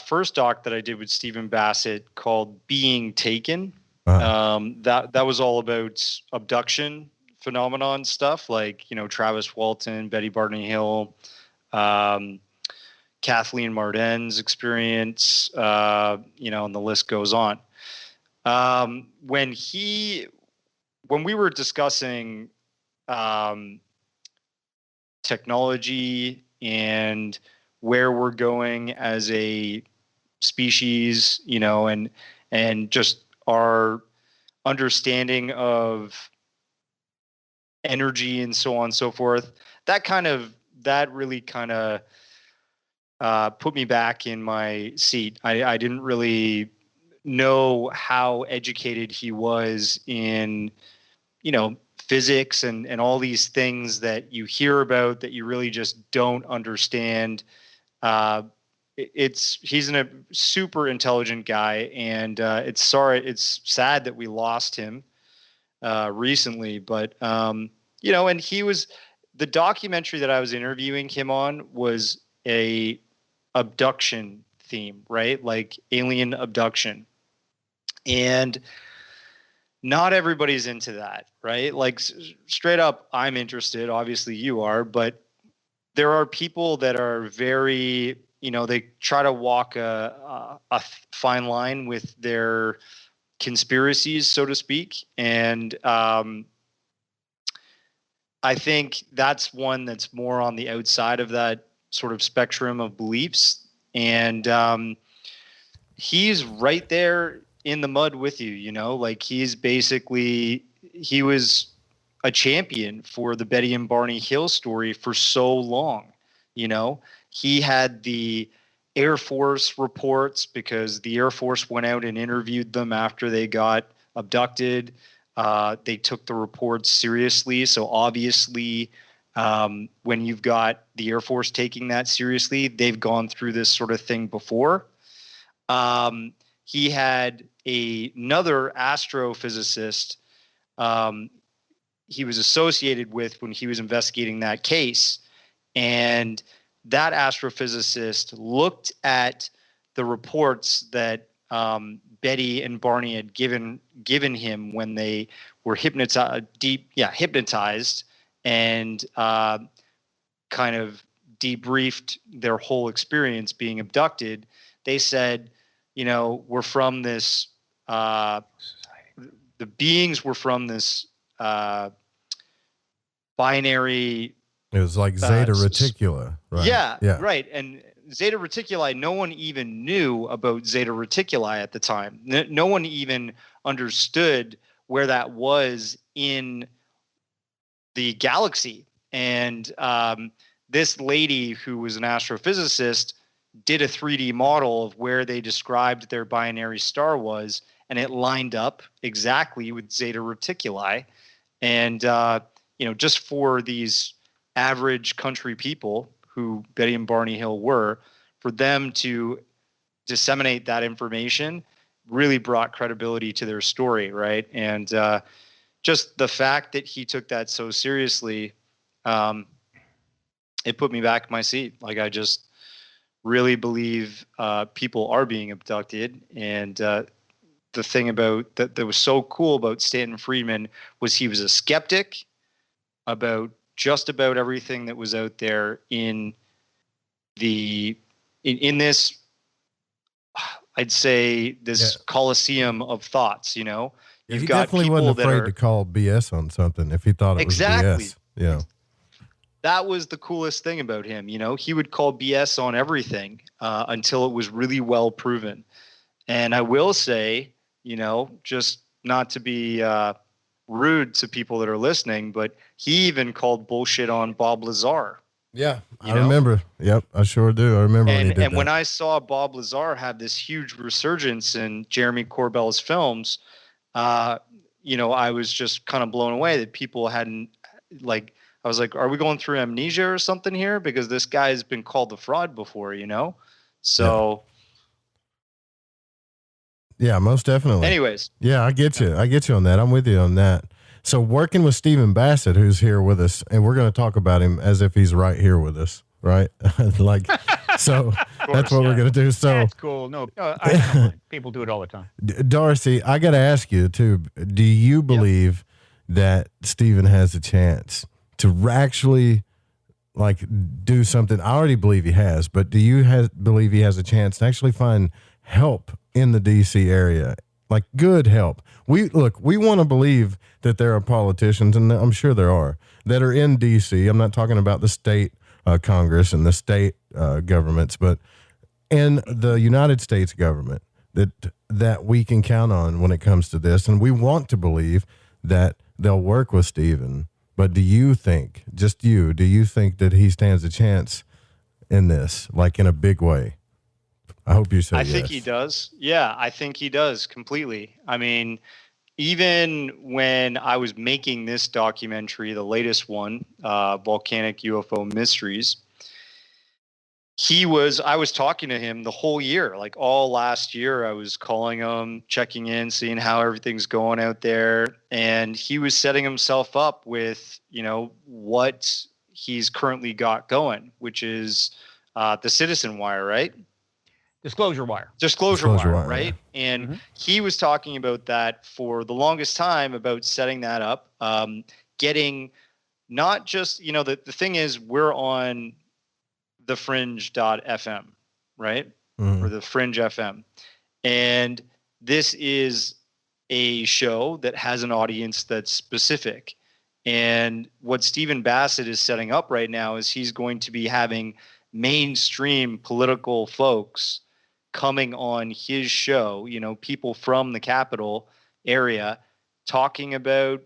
first doc that I did with Stephen Bassett called Being Taken. That was all about abduction phenomenon stuff, like, you know, Travis Walton, Betty Barney Hill, Kathleen Marden's experience, you know, and the list goes on. When we were discussing technology and where we're going as a species, you know, and just our understanding of energy and so on and so forth, that really kind of put me back in my seat. I didn't really know how educated he was in, you know, physics and all these things that you hear about that you really just don't understand. He's a super intelligent guy, and it's sad that we lost him recently, but you know, and the documentary that I was interviewing him on was a abduction theme, right? Like alien abduction. And not everybody's into that, right? Like straight up, I'm interested, obviously you are, but there are people that are very, you know, they try to walk a fine line with their conspiracies, so to speak. And I think that's one that's more on the outside of that sort of spectrum of beliefs. And he's right there in the mud with you, you know, like he was a champion for the Betty and Barney Hill story for so long. You know, he had the Air Force reports because the Air Force went out and interviewed them after they got abducted. They took the reports seriously. So obviously, when you've got the Air Force taking that seriously, they've gone through this sort of thing before. He had another astrophysicist he was associated with when he was investigating that case. And that astrophysicist looked at the reports that Betty and Barney had given him when they were hypnotized and kind of debriefed their whole experience being abducted. They said, you know, we're from this, the beings were from this binary. It was like Zeta Reticuli, right? Yeah, right. And Zeta Reticuli, no one even knew about Zeta Reticuli at the time. No one even understood where that was in the galaxy. And this lady who was an astrophysicist did a 3D model of where they described their binary star was, and it lined up exactly with Zeta Reticuli. And, you know, just for these average country people who Betty and Barney Hill were, for them to disseminate that information really brought credibility to their story, right? And just the fact that he took that so seriously, it put me back in my seat. Like, I just really believe people are being abducted. And the thing about that was so cool about Stanton Friedman was he was a skeptic about just about everything that was out there in this, I'd say, this coliseum of thoughts, you know. Yeah, he definitely wasn't afraid to call BS on something if he thought it was BS. Yeah. That was the coolest thing about him, you know. He would call BS on everything until it was really well proven. And I will say, you know, just not to be rude to people that are listening, but he even called bullshit on Bob Lazar. Yeah, I remember. Yep, I sure do. I remember when he did that. And when I saw Bob Lazar have this huge resurgence in Jeremy Corbell's films, you know, I was just kind of blown away that people hadn't, like, I was like, are we going through amnesia or something here? Because this guy's been called a fraud before, you know? So... Yeah, most definitely. Anyways. Yeah, I get you. I get you on that. I'm with you on that. So working with Stephen Bassett, who's here with us, and we're going to talk about him as if he's right here with us, right? Like, so that's what we're going to do. So that's cool. No, I don't mind. People do it all the time. Darcy, I got to ask you too, do you believe that Stephen has a chance to actually like do something? I already believe he has, but do you believe he has a chance to actually find help in the DC area? Like good help. We want to believe that there are politicians, and I'm sure there are, that are in DC. I'm not talking about the state Congress and the state governments, but in the United States government that we can count on when it comes to this. And we want to believe that they'll work with Stephen. But do you think that he stands a chance in this, like in a big way? I hope you say yes. I think he does. Yeah, I think he does completely. I mean, even when I was making this documentary, the latest one, Volcanic UFO Mysteries, I was talking to him the whole year, like all last year. I was calling him, checking in, seeing how everything's going out there. And he was setting himself up with, what he's currently got going, which is the Citizen Wire, right? DisclosureWire, right? And he was talking about that for the longest time, about setting that up, getting not just, the thing is we're on the Fringe.fm, right? Or the Fringe FM. And this is a show that has an audience that's specific. And what Stephen Bassett is setting up right now is he's going to be having mainstream political folks coming on his show, people from the Capitol area talking about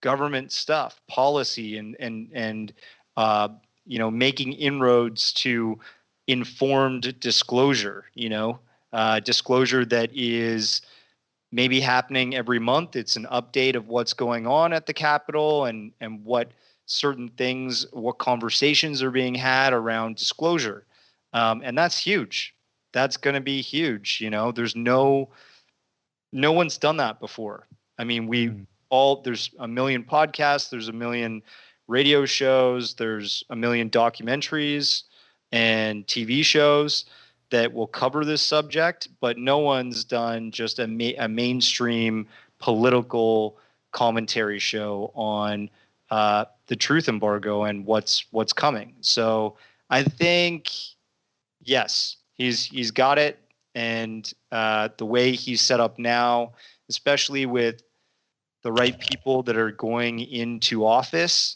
government stuff, policy, and making inroads to informed disclosure, disclosure that is maybe happening every month. It's an update of what's going on at the Capitol and what certain things, what conversations are being had around disclosure. And that's huge. That's going to be huge. There's no one's done that before. I mean, there's a million podcasts, there's a million radio shows, there's a million documentaries and TV shows that will cover this subject, but no one's done just a mainstream political commentary show on the truth embargo and what's coming. So I think, yes, he's got it. And the way he's set up now, especially with the right people that are going into office,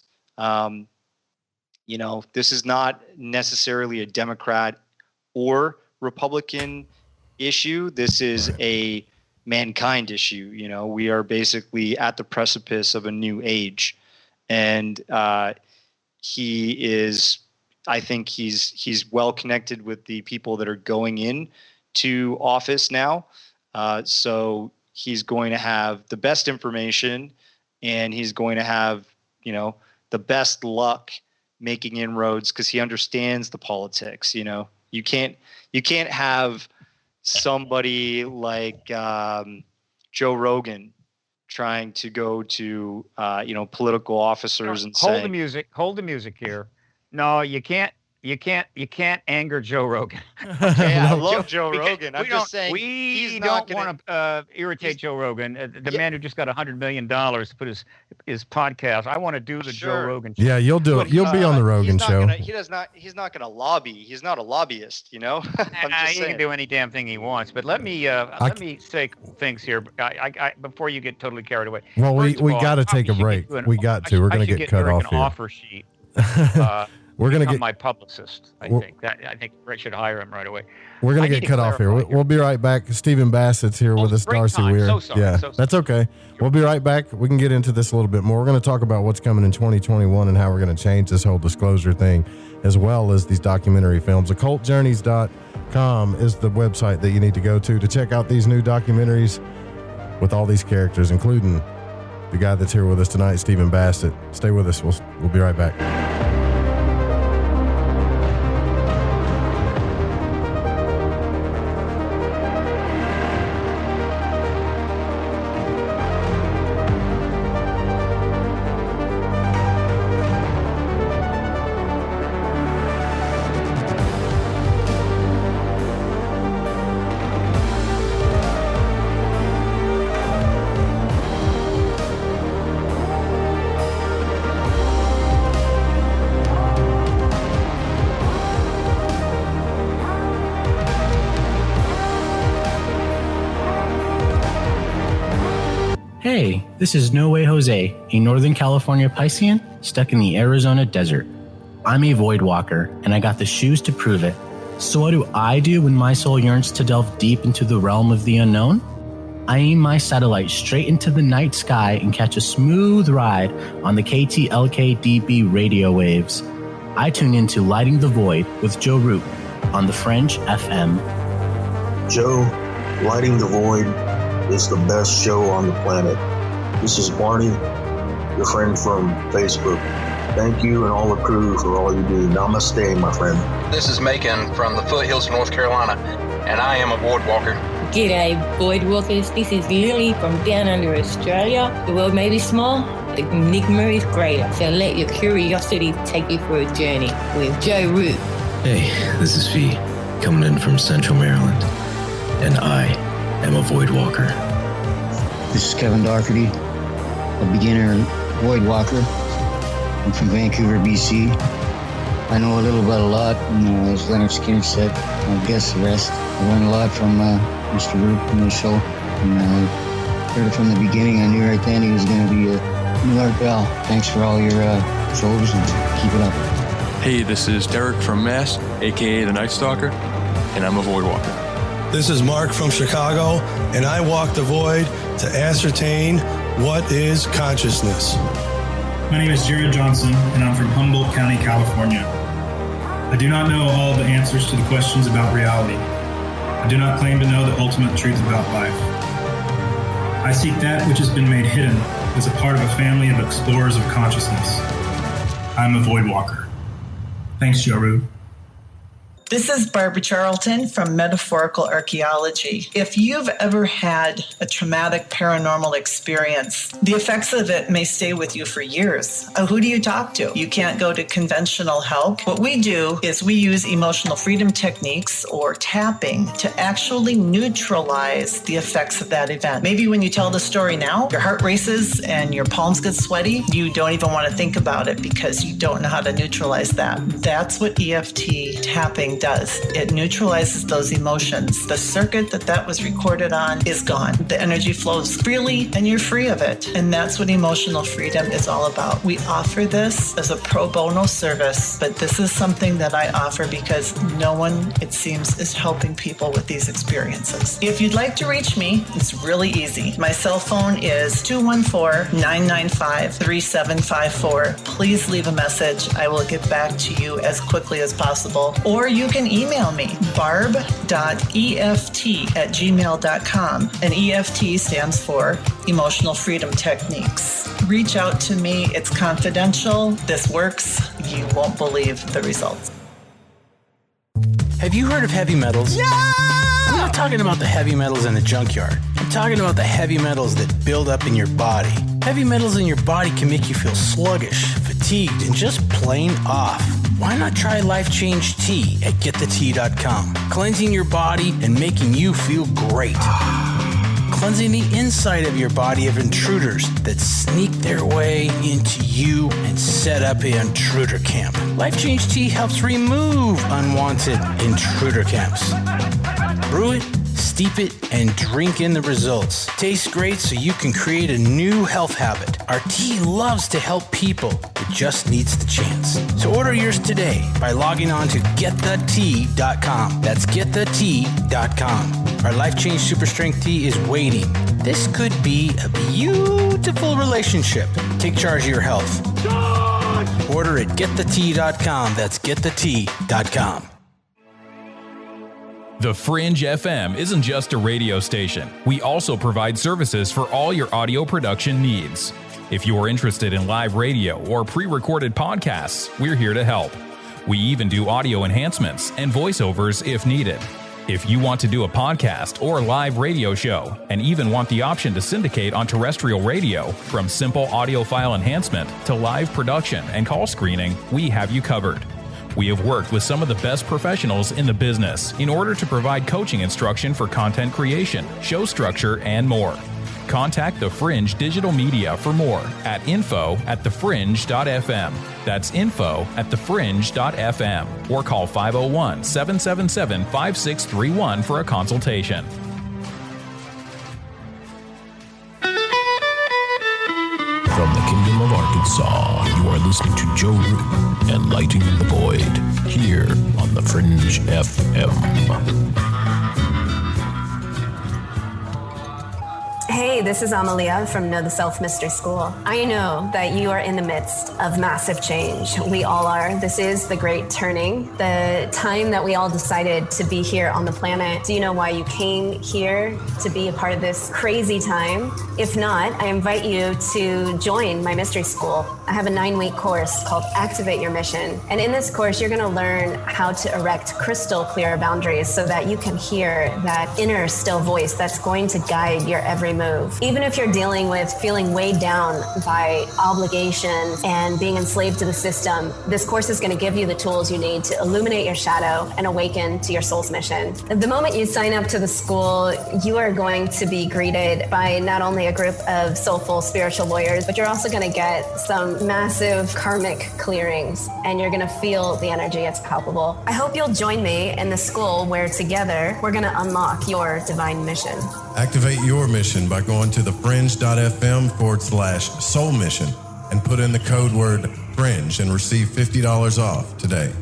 this is not necessarily a Democrat or Republican issue. This is a mankind issue. We are basically at the precipice of a new age. And he is, I think he's well connected with the people that are going in to office now. So he's going to have the best information, and he's going to have, the best luck making inroads because he understands the politics. You can't have somebody like Joe Rogan trying to go to political officers and hold say, hold the music here. No, you can't anger Joe Rogan. Okay, I love Joe Rogan. I'm just saying we don't want to irritate Joe Rogan, the man who just got $100 million to put his podcast. I want to do the Joe Rogan show. Yeah, you'll do it. You'll be on the Rogan show. He's not going to lobby. He's not a lobbyist, I'm just he can do any damn thing he wants. But let me say things here. I before you get totally carried away. Well, we got to take a break. We got to. We're going to get cut off here. Offer sheet. We're going to get my publicist. I think Rick should hire him right away. We're going to get cut off here. We'll be right back. Stephen Bassett's here with us. Darcy Weir. So sorry. Yeah, that's okay. We'll be right back. We can get into this a little bit more. We're going to talk about what's coming in 2021 and how we're going to change this whole disclosure thing, as well as these documentary films. occultjourneys.com is the website that you need to go to check out these new documentaries with all these characters, including the guy that's here with us tonight, Stephen Bassett. Stay with us. We'll be right back. Hey, this is No Way Jose, a Northern California Piscean stuck in the Arizona desert. I'm a void walker, and I got the shoes to prove it. So what do I do when my soul yearns to delve deep into the realm of the unknown? I aim my satellite straight into the night sky and catch a smooth ride on the KTLK-DB radio waves. I tune into Lighting the Void with Joe Root on the Fringe FM. Joe, Lighting the Void is the best show on the planet. This is Barney, your friend from Facebook. Thank you and all the crew for all you do. Namaste, my friend. This is Macon from the foothills of North Carolina, and I am a void walker. G'day, void walkers. This is Lily from down under Australia. The world may be small, the enigma is greater. So let your curiosity take you for a journey with Joe Root. Hey, this is Fee, coming in from Central Maryland, and I am a void walker. This is Kevin Doherty, a beginner void walker. I'm from Vancouver, BC. I know a little about a lot, and as Leonard Skinner said, I guess the rest. I learned a lot from Mr. Root in the show, and heard it from the beginning. I knew right then he was going to be a new Art Bell. Thanks for all your shows, and keep it up. Hey, this is Derek from Mass, a.k.a. the Night Stalker, and I'm a void walker. This is Mark from Chicago, and I walk the void to ascertain what is consciousness. My name is Jared Johnson, and I'm from Humboldt County, California. I do not know all the answers to the questions about reality. I do not claim to know the ultimate truth about life. I seek that which has been made hidden as a part of a family of explorers of consciousness. I'm a void walker. Thanks, Joe Root. This is Barbara Charlton from Metaphorical Archaeology. If you've ever had a traumatic paranormal experience, the effects of it may stay with you for years. Who do you talk to? You can't go to conventional help. What we do is we use emotional freedom techniques or tapping to actually neutralize the effects of that event. Maybe when you tell the story now, your heart races and your palms get sweaty. You don't even want to think about it because you don't know how to neutralize that. That's what EFT tapping does. It neutralizes those emotions. The circuit that was recorded on is gone. The energy flows freely and you're free of it. And that's what emotional freedom is all about. We offer this as a pro bono service, but this is something that I offer because no one, it seems, is helping people with these experiences. If you'd like to reach me, it's really easy. My cell phone is 214-995-3754. Please leave a message. I will get back to you as quickly as possible. Or you can email me, barb.eft@gmail.com. And EFT stands for Emotional Freedom Techniques. Reach out to me. It's confidential. This works. You won't believe the results. Have you heard of heavy metals? No! I'm not talking about the heavy metals in the junkyard. I'm talking about the heavy metals that build up in your body. Heavy metals in your body can make you feel sluggish, fatigued, and just plain off. Why not try Life Change Tea at GetTheTea.com? Cleansing your body and making you feel great. Cleansing the inside of your body of intruders that sneak their way into you and set up an intruder camp. Life Change Tea helps remove unwanted intruder camps. Brew it, steep it, and drink in the results. Tastes great, so you can create a new health habit. Our tea loves to help people. It just needs the chance. So order yours today by logging on to GetTheTea.com. That's GetTheTea.com. Our Life Change Super Strength Tea is waiting. This could be a beautiful relationship. Take charge of your health. Order at GetTheTea.com. That's GetTheTea.com. The Fringe FM isn't just a radio station. We also provide services for all your audio production needs. If you're interested in live radio or pre-recorded podcasts, we're here to help. We even do audio enhancements and voiceovers if needed. If you want to do a podcast or live radio show and even want the option to syndicate on terrestrial radio, from simple audio file enhancement to live production and call screening, we have you covered. We have worked with some of the best professionals in the business in order to provide coaching instruction for content creation, show structure, and more. Contact The Fringe Digital Media for more at info@thefringe.fm. That's info@thefringe.fm. Or call 501-777-5631 for a consultation. Chainsaw. You are listening to Joe Root and Lighting the Void here on the Fringe FM. Hey, this is Amalia from Know the Self Mystery School. I know that you are in the midst of massive change. We all are. This is the great turning, the time that we all decided to be here on the planet. Do you know why you came here to be a part of this crazy time? If not, I invite you to join my mystery school. I have a 9-week course called Activate Your Mission. And in this course, you're going to learn how to erect crystal clear boundaries so that you can hear that inner still voice that's going to guide your every move. Even if you're dealing with feeling weighed down by obligations and being enslaved to the system, this course is going to give you the tools you need to illuminate your shadow and awaken to your soul's mission. The moment you sign up to the school, you are going to be greeted by not only a group of soulful spiritual warriors, but you're also going to get some massive karmic clearings, and you're going to feel the energy. It's palpable. I hope you'll join me in the school where together we're going to unlock your divine mission. Activate your mission by going to thefringe.fm/soul mission and put in the code word FRINGE and receive $50 off today.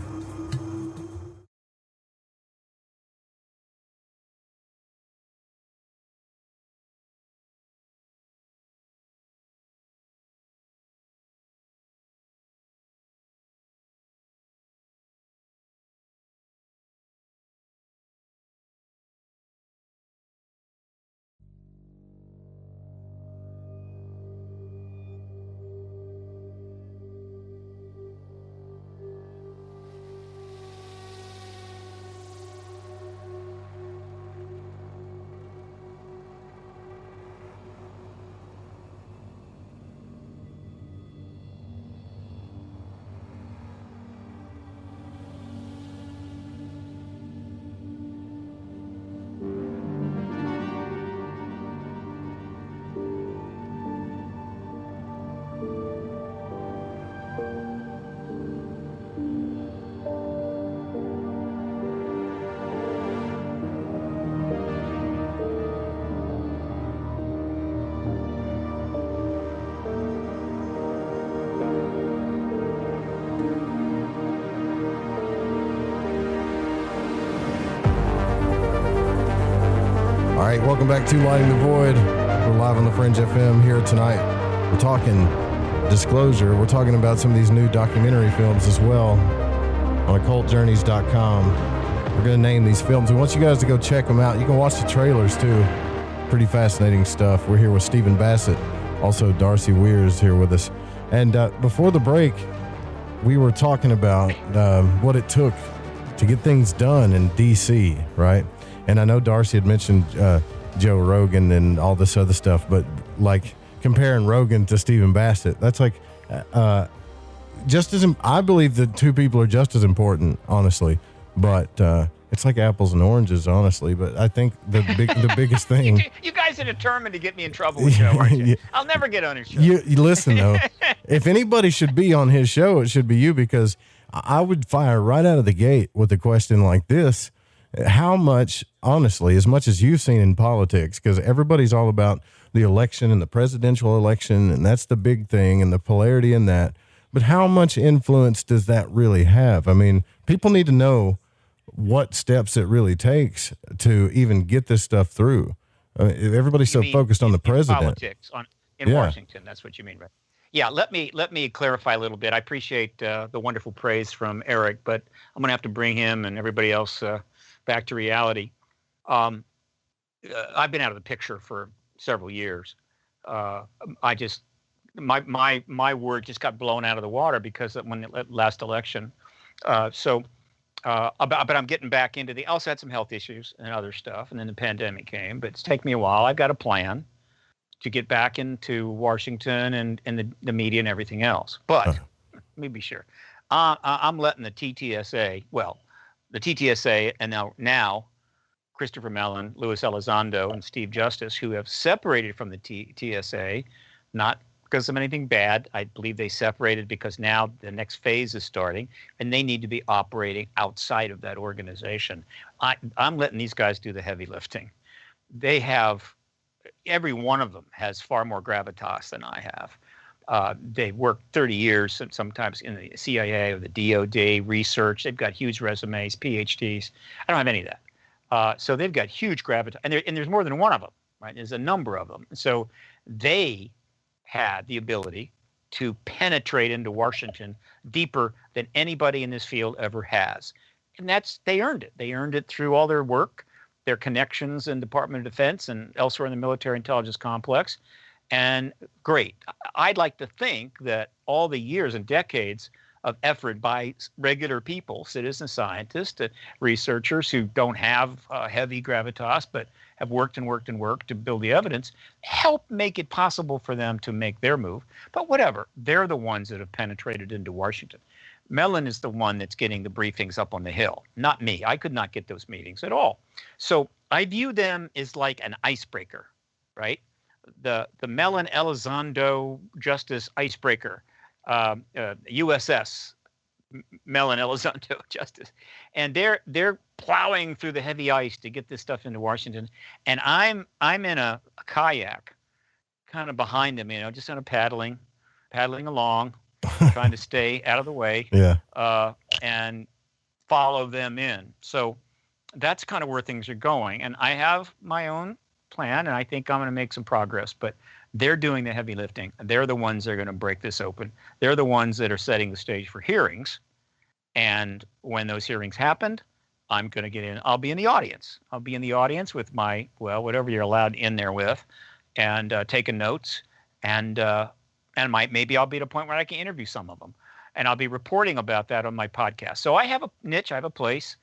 All right, welcome back to Lighting the Void. We're live on the Fringe FM here tonight. We're talking disclosure. We're talking about some of these new documentary films as well on occultjourneys.com. We're going to name these films. We want you guys to go check them out. You can watch the trailers too. Pretty fascinating stuff. We're here with Stephen Bassett. Also, Darcy Weir is here with us. And before the break, we were talking about what it took to get things done in D.C., right? And I know Darcy had mentioned Joe Rogan and all this other stuff, but like comparing Rogan to Stephen Bassett, that's like just as I believe the two people are just as important, honestly. But it's like apples and oranges, honestly. But I think the biggest thing. You guys are determined to get me in trouble with Joe, aren't you? I'll never get on his show. You listen though, if anybody should be on his show, it should be you, because I would fire right out of the gate with a question like this. How much, honestly, as much as you've seen in politics, because everybody's all about the election and the presidential election, and that's the big thing, and the polarity in that. But how much influence does that really have? I mean, people need to know what steps it really takes to even get this stuff through. Everybody's so focused on the president. Politics in Washington, that's what you mean, right? Yeah, let me clarify a little bit. I appreciate the wonderful praise from Eric, but I'm going to have to bring him and everybody else back to reality. I've been out of the picture for several years. My word just got blown out of the water because when the last election. But I'm getting back into I also had some health issues and other stuff, and then the pandemic came. But it's taken me a while. I've got a plan to get back into Washington and the media and everything else. But let me be sure. I'm letting the TTSA, the TTSA, and now Christopher Mellon, Louis Elizondo, and Steve Justice, who have separated from the TSA, not because of anything bad. I believe they separated because now the next phase is starting, and they need to be operating outside of that organization. I'm letting these guys do the heavy lifting. They have, every one of them has far more gravitas than I have. They've worked 30 years, sometimes in the CIA or the DOD, research. They've got huge resumes, PhDs. I don't have any of that. So they've got huge gravitas. And there's more than one of them, right? There's a number of them. So they had the ability to penetrate into Washington deeper than anybody in this field ever has. And they earned it. They earned it through all their work, their connections in Department of Defense and elsewhere in the military intelligence complex. And great. I'd like to think that all the years and decades of effort by regular people, citizen scientists, researchers who don't have heavy gravitas, but have worked and worked and worked to build the evidence, help make it possible for them to make their move. But whatever, they're the ones that have penetrated into Washington. Mellon is the one that's getting the briefings up on the Hill, not me. I could not get those meetings at all. So I view them as like an icebreaker, right? The Mellon Elizondo Justice icebreaker, USS Mellon Elizondo Justice, and they're plowing through the heavy ice to get this stuff into Washington, and I'm in a kayak, kind of behind them, just kind of paddling along, trying to stay out of the way, and follow them in. So that's kind of where things are going, and I have my own plan, and I think I'm going to make some progress, but they're doing the heavy lifting. They're the ones that are going to break this open. They're the ones that are setting the stage for hearings. And when those hearings happened, I'm going to get in. I'll be in the audience. I'll be in the audience with my, whatever you're allowed in there with, and taking notes. And maybe I'll be at a point where I can interview some of them. And I'll be reporting about that on my podcast. So I have a niche. I have a place.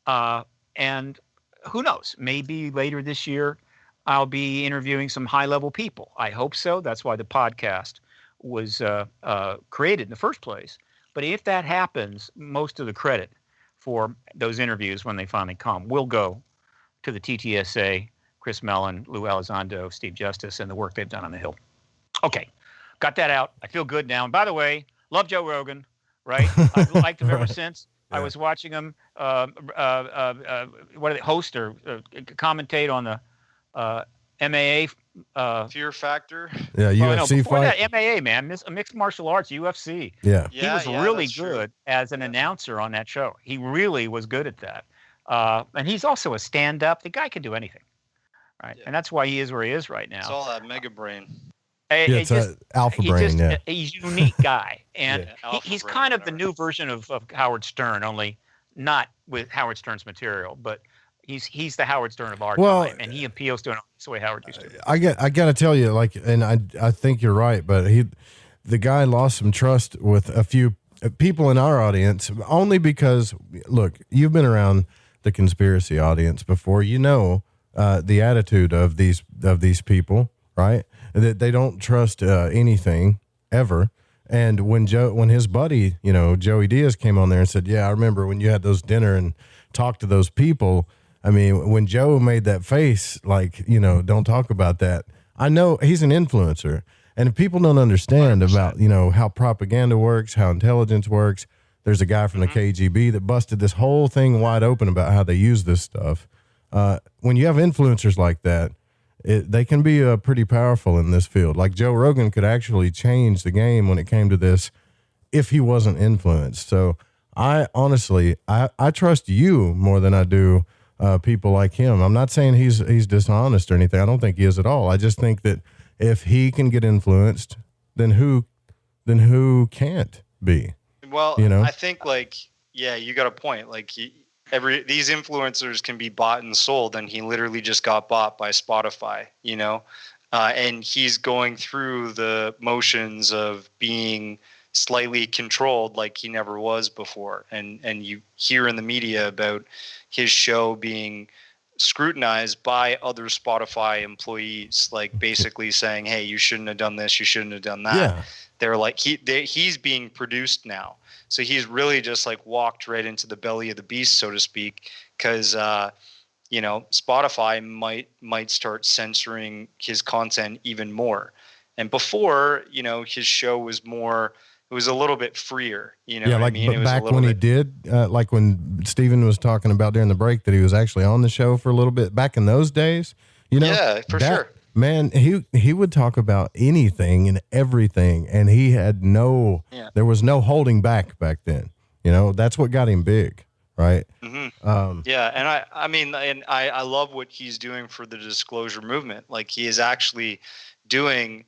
And who knows? Maybe later this year, I'll be interviewing some high-level people. I hope so. That's why the podcast was created in the first place. But if that happens, most of the credit for those interviews when they finally come will go to the TTSA, Chris Mellon, Lou Elizondo, Steve Justice, and the work they've done on the Hill. Okay, got that out. I feel good now. And by the way, love Joe Rogan, right? I've liked him ever since. Yeah. I was watching him host or commentate on the MAA Fear Factor. Yeah, UFC before fight. That, MAA, man, mixed martial arts, UFC. Yeah, he was really good as an announcer on that show. He really was good at that. And he's also a stand-up. The guy can do anything, right? Yeah. And that's why he is where he is right now. It's all that mega brain. It's alpha brain. He's a unique guy, and he's kind of the new version of Howard Stern, only not with Howard Stern's material, but. He's the Howard Stern of our time, and he appeals to an audience the way Howard used to. I got to tell you, and I think you're right, but the guy lost some trust with a few people in our audience, only because, look, you've been around the conspiracy audience before, the attitude of these people, right? That they don't trust anything ever. And when his buddy, Joey Diaz came on there and said, "Yeah, I remember when you had those dinner and talked to those people." I mean, when Joe made that face, don't talk about that. I know he's an influencer, and if people don't understand 100%. About, how propaganda works, how intelligence works, there's a guy from the KGB that busted this whole thing wide open about how they use this stuff. When you have influencers like that, they can be pretty powerful in this field. Like Joe Rogan could actually change the game when it came to this if he wasn't influenced. So I honestly trust you more than I do people like him. I'm not saying he's dishonest or anything. I don't think he is at all. I just think that if he can get influenced, then who can't be? Well, I think you got a point. These influencers can be bought and sold, and he literally just got bought by Spotify, and he's going through the motions of being slightly controlled like he never was before. And you hear in the media about his show being scrutinized by other Spotify employees, basically saying, "Hey, you shouldn't have done this. You shouldn't have done that." Yeah. They're like, he's being produced now. So he's really just walked right into the belly of the beast, so to speak, because, Spotify might start censoring his content even more. And before, his show was more, it was a little bit freer, But back when he did, when Steven was talking about during the break that he was actually on the show for a little bit back in those days, Yeah, for sure. Man, he would talk about anything and everything, and he had there was no holding back then. You know, that's what got him big, right? Mm-hmm. Yeah, and I love what he's doing for the disclosure movement. Like, he is actually doing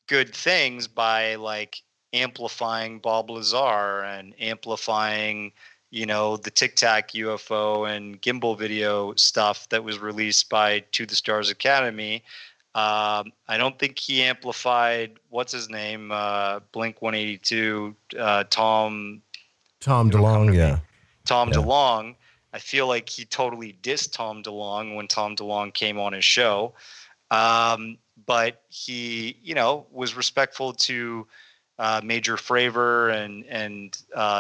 good things by like amplifying Bob Lazar and amplifying, you know, the Tic Tac UFO and gimbal video stuff that was released by To the Stars Academy. I don't think he amplified, what's his name? Blink 182, Tom DeLonge, yeah. Tom DeLonge. I feel like he totally dissed Tom DeLonge when Tom DeLonge came on his show. But he, you know, was respectful to Major Fravor and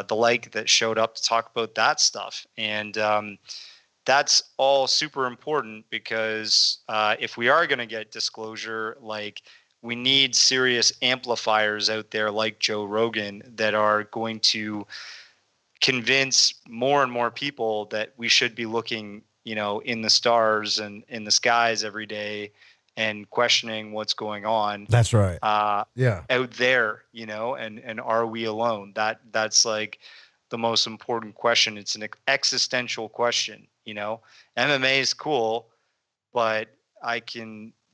the like that showed up to talk about that stuff. And that's all super important because if we are going to get disclosure, like, we need serious amplifiers out there like Joe Rogan that are going to convince more and more people that we should be looking, you know, in the stars and in the skies every day and questioning what's going on. That's right. Out there, you know, and are we alone? That's like the most important question. It's an existential question, you know. MMA is cool, but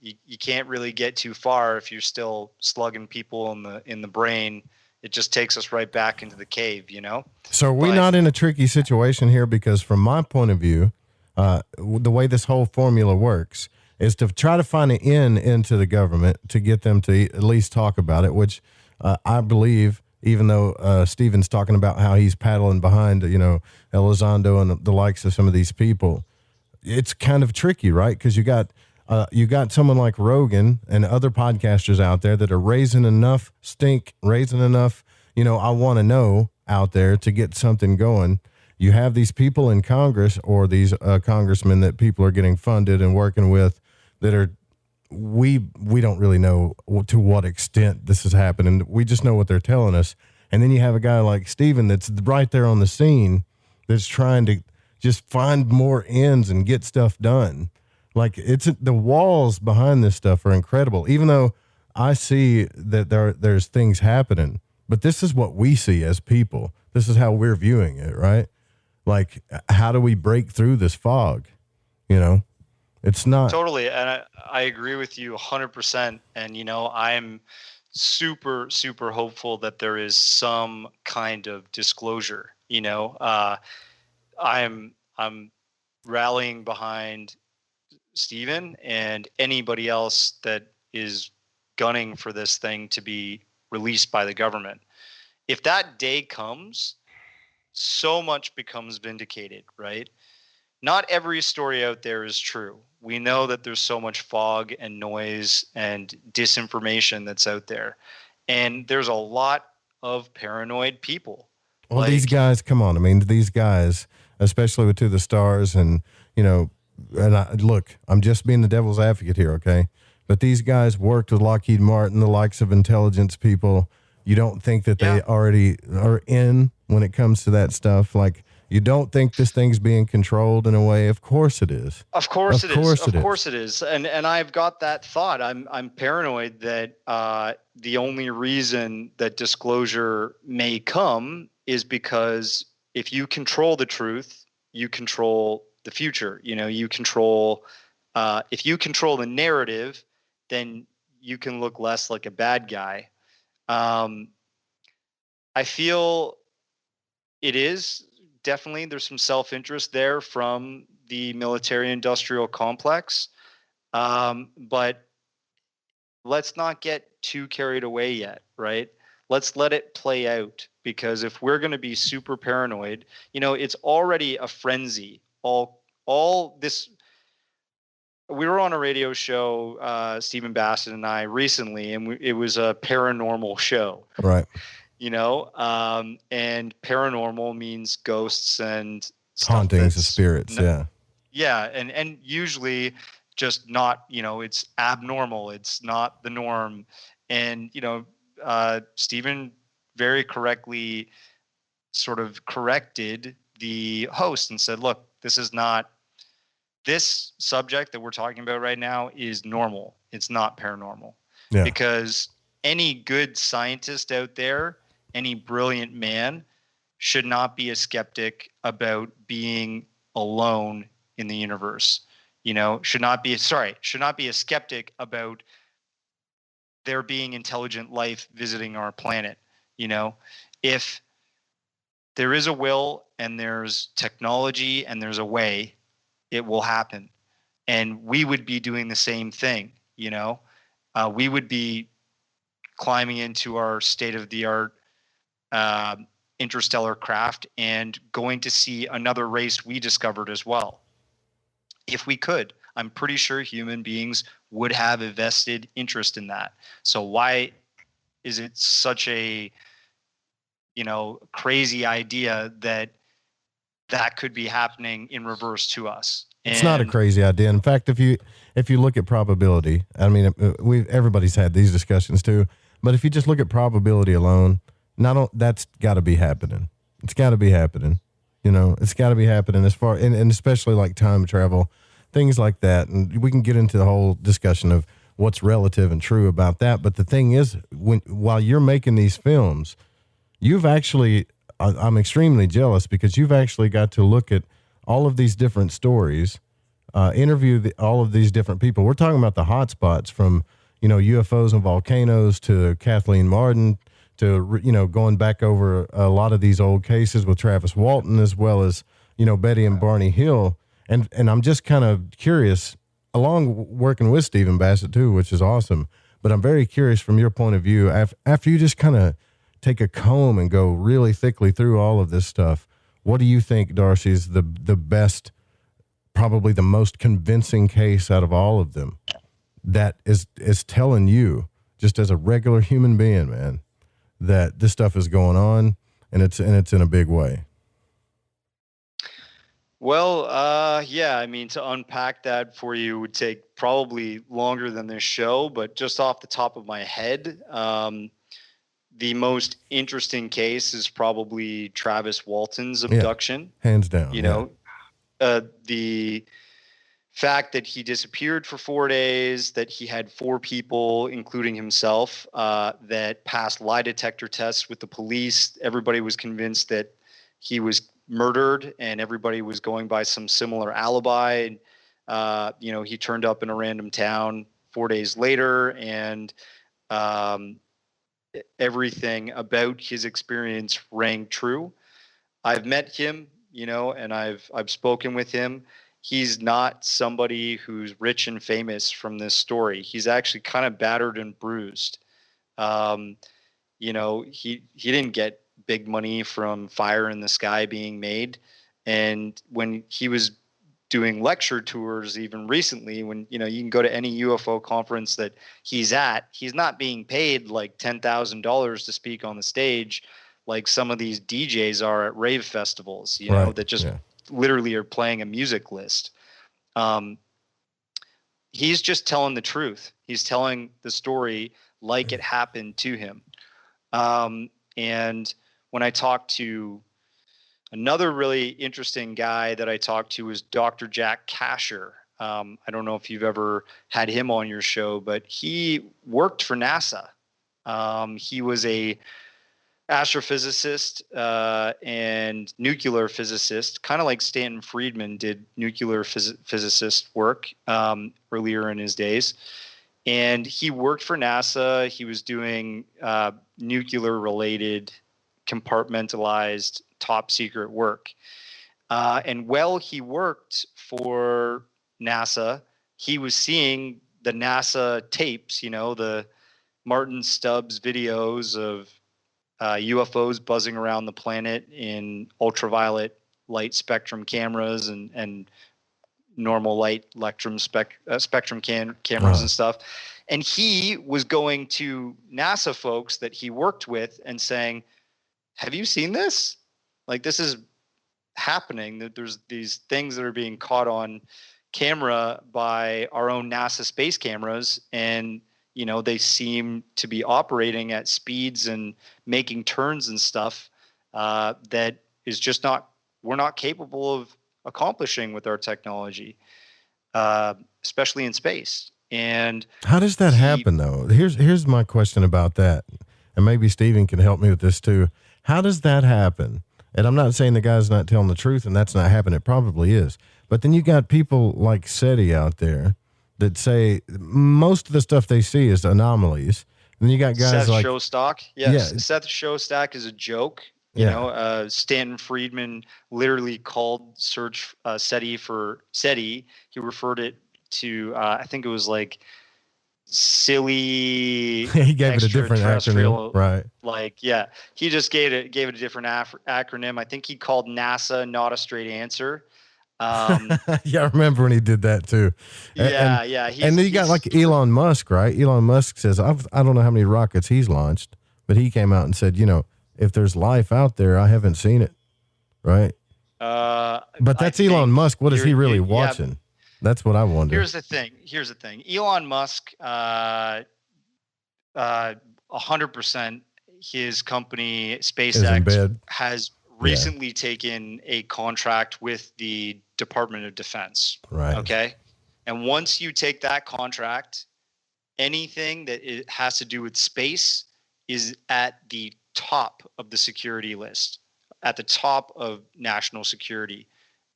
you can't really get too far if you're still slugging people in the brain. It just takes us right back into the cave, you know? So are we not in a tricky situation here? Because from my point of view, the way this whole formula works is to try to find an in into the government to get them to at least talk about it, which I believe, even though Stephen's talking about how he's paddling behind, you know, Elizondo and the likes of some of these people, it's kind of tricky, right? Because you got someone like Rogan and other podcasters out there that are raising enough stink, raising enough, you know, I want to know out there to get something going. You have these people in Congress or these congressmen that people are getting funded and working with that are, we don't really know to what extent this is happening. We just know what they're telling us. And then you have a guy like Stephen that's right there on the scene that's trying to just find more ends and get stuff done. Like, the walls behind this stuff are incredible, even though I see that there's things happening, but this is what we see as people. This is how we're viewing it, right? Like, how do we break through this fog? You know, it's not totally. And I agree with you 100%. And, you know, I'm super, super hopeful that there is some kind of disclosure, you know. I'm rallying behind Stephen and anybody else that is gunning for this thing to be released by the government. If that day comes, so much becomes vindicated, right? Not every story out there is true. We know that there's so much fog and noise and disinformation that's out there. And there's a lot of paranoid people. Well, these guys, come on. I mean, these guys, especially with To the Stars and, you know, and look, I'm just being the devil's advocate here, okay? But these guys worked with Lockheed Martin, the likes of intelligence people. You don't think that they already are in when it comes to that stuff? Like, you don't think this thing's being controlled in a way? Of course it is. Of course it is. And I've got that thought. I'm paranoid that the only reason that disclosure may come is because if you control the truth, you control the future. You know, you control, if you control the narrative, then you can look less like a bad guy. I feel it is definitely, there's some self-interest there from the military industrial complex. But let's not get too carried away yet, right? Let's let it play out, because if we're going to be super paranoid, you know, it's already a frenzy. All this, we were on a radio show, Stephen Bassett and I recently, and it was a paranormal show. Right. You know, and paranormal means ghosts and hauntings of spirits. Yeah. And usually just not, you know, it's abnormal. It's not the norm. And, you know, Stephen very correctly sort of corrected the host and said, look, this is not this subject that we're talking about right now is normal. It's not paranormal. Yeah. Because any good scientist out there, any brilliant man, should not be a skeptic about being alone in the universe. Should not be a skeptic about there being intelligent life visiting our planet. If there is a will and there's technology and there's a way, it will happen. And we would be doing the same thing. We would be climbing into our state-of-the-art interstellar craft and going to see another race we discovered as well. If we could, I'm pretty sure human beings would have a vested interest in that. So why is it such a crazy idea that could be happening in reverse to us? It's not a crazy idea. In fact, if you look at probability, I mean, everybody's had these discussions too, but if you just look at probability alone, that's got to be happening. It's got to be happening. It's got to be happening as far, and especially like time travel, things like that. And we can get into the whole discussion of what's relative and true about that. But the thing is, while you're making these films, you've actually, I'm extremely jealous because you've actually got to look at all of these different stories, interview all of these different people. We're talking about the hot spots from, UFOs and volcanoes to Kathleen Martin to, going back over a lot of these old cases with Travis Walton, as well as, Betty and Barney Hill. And I'm just kind of curious, along working with Stephen Bassett too, which is awesome. But I'm very curious from your point of view, after you just kind of take a comb and go really thickly through all of this stuff, what do you think, Darcy, is the best, probably the most convincing case out of all of them that is telling you, just as a regular human being, man, that this stuff is going on and it's in a big way? Well, yeah, I mean, to unpack that for you would take probably longer than this show, but just off the top of my head, the most interesting case is probably Travis Walton's abduction. Yeah, hands down. The fact that he disappeared for 4 days, that he had 4 people, including himself, that passed lie detector tests with the police. Everybody was convinced that he was murdered and everybody was going by some similar alibi. He turned up in a random town 4 days later, and everything about his experience rang true. I've met him, and I've spoken with him. He's not somebody who's rich and famous from this story. He's actually kind of battered and bruised. He didn't get big money from Fire in the Sky being made. And when he was doing lecture tours, even recently, when, you can go to any UFO conference that he's at, he's not being paid like $10,000 to speak on the stage like some of these DJs are at rave festivals, that just literally are playing a music list. He's just telling the truth. He's telling the story like it happened to him. And when I talked to another really interesting guy that I talked to was Dr. Jack Kasher. I don't know if you've ever had him on your show, but he worked for NASA. He was a astrophysicist and nuclear physicist, kind of like Stanton Friedman did nuclear physicist work earlier in his days. And he worked for NASA. He was doing nuclear-related, compartmentalized, top secret work. And while he worked for NASA, he was seeing the NASA tapes, the Martin Stubbs videos of UFOs buzzing around the planet in ultraviolet light spectrum cameras and normal light spectrum cameras and stuff. And he was going to NASA folks that he worked with and saying, have you seen this? Like, this is happening, that there's these things that are being caught on camera by our own NASA space cameras. And, they seem to be operating at speeds and making turns and stuff that is just we're not capable of accomplishing with our technology. especially in space. And how does that happen, though? Here's my question about that, and maybe Steven can help me with this too. How does that happen? And I'm not saying the guy's not telling the truth, and that's not happening. It probably is. But then you got people like SETI out there that say most of the stuff they see is anomalies. And then you got guys Seth like Shostak. Yes, yeah. Seth Shostak is a joke. You know, Stanton Friedman literally called search SETI for SETI. He referred it to, I think it was like silly. He gave it a different acronym, right? Like, yeah, he just gave it a different acronym. I think he called NASA not a straight answer. Yeah, I remember when he did that too. Yeah. And then you got like Elon Musk, right? Elon Musk says, I don't know how many rockets he's launched, but he came out and said, you know, if there's life out there, I haven't seen it, right? But that's Elon Musk. What is he really watching? Yeah, that's what I wonder. Here's the thing. Elon Musk, 100%, his company SpaceX has recently taken a contract with the Department of Defense. Right. Okay. And once you take that contract, anything that it has to do with space is at the top of the security list, at the top of national security.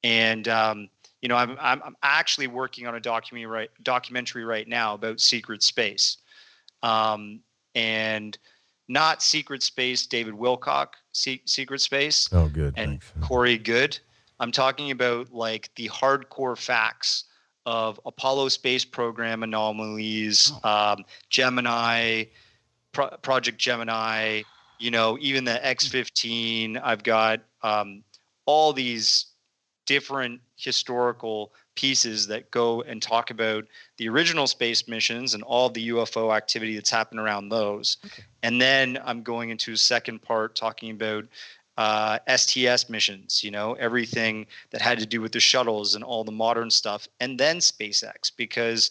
And, you know, I'm actually working on a documentary right now about secret space, and not Secret Space, David Wilcock, Secret Space. Oh, good. And thanks. Corey Good. I'm talking about like the hardcore facts of Apollo space program anomalies, Gemini, Project Gemini, you know, even the X-15. I've got all these different historical pieces that go and talk about the original space missions and all the UFO activity that's happened around those. Okay. And then I'm going into a second part talking about STS missions, you know, everything that had to do with the shuttles and all the modern stuff, and then SpaceX, because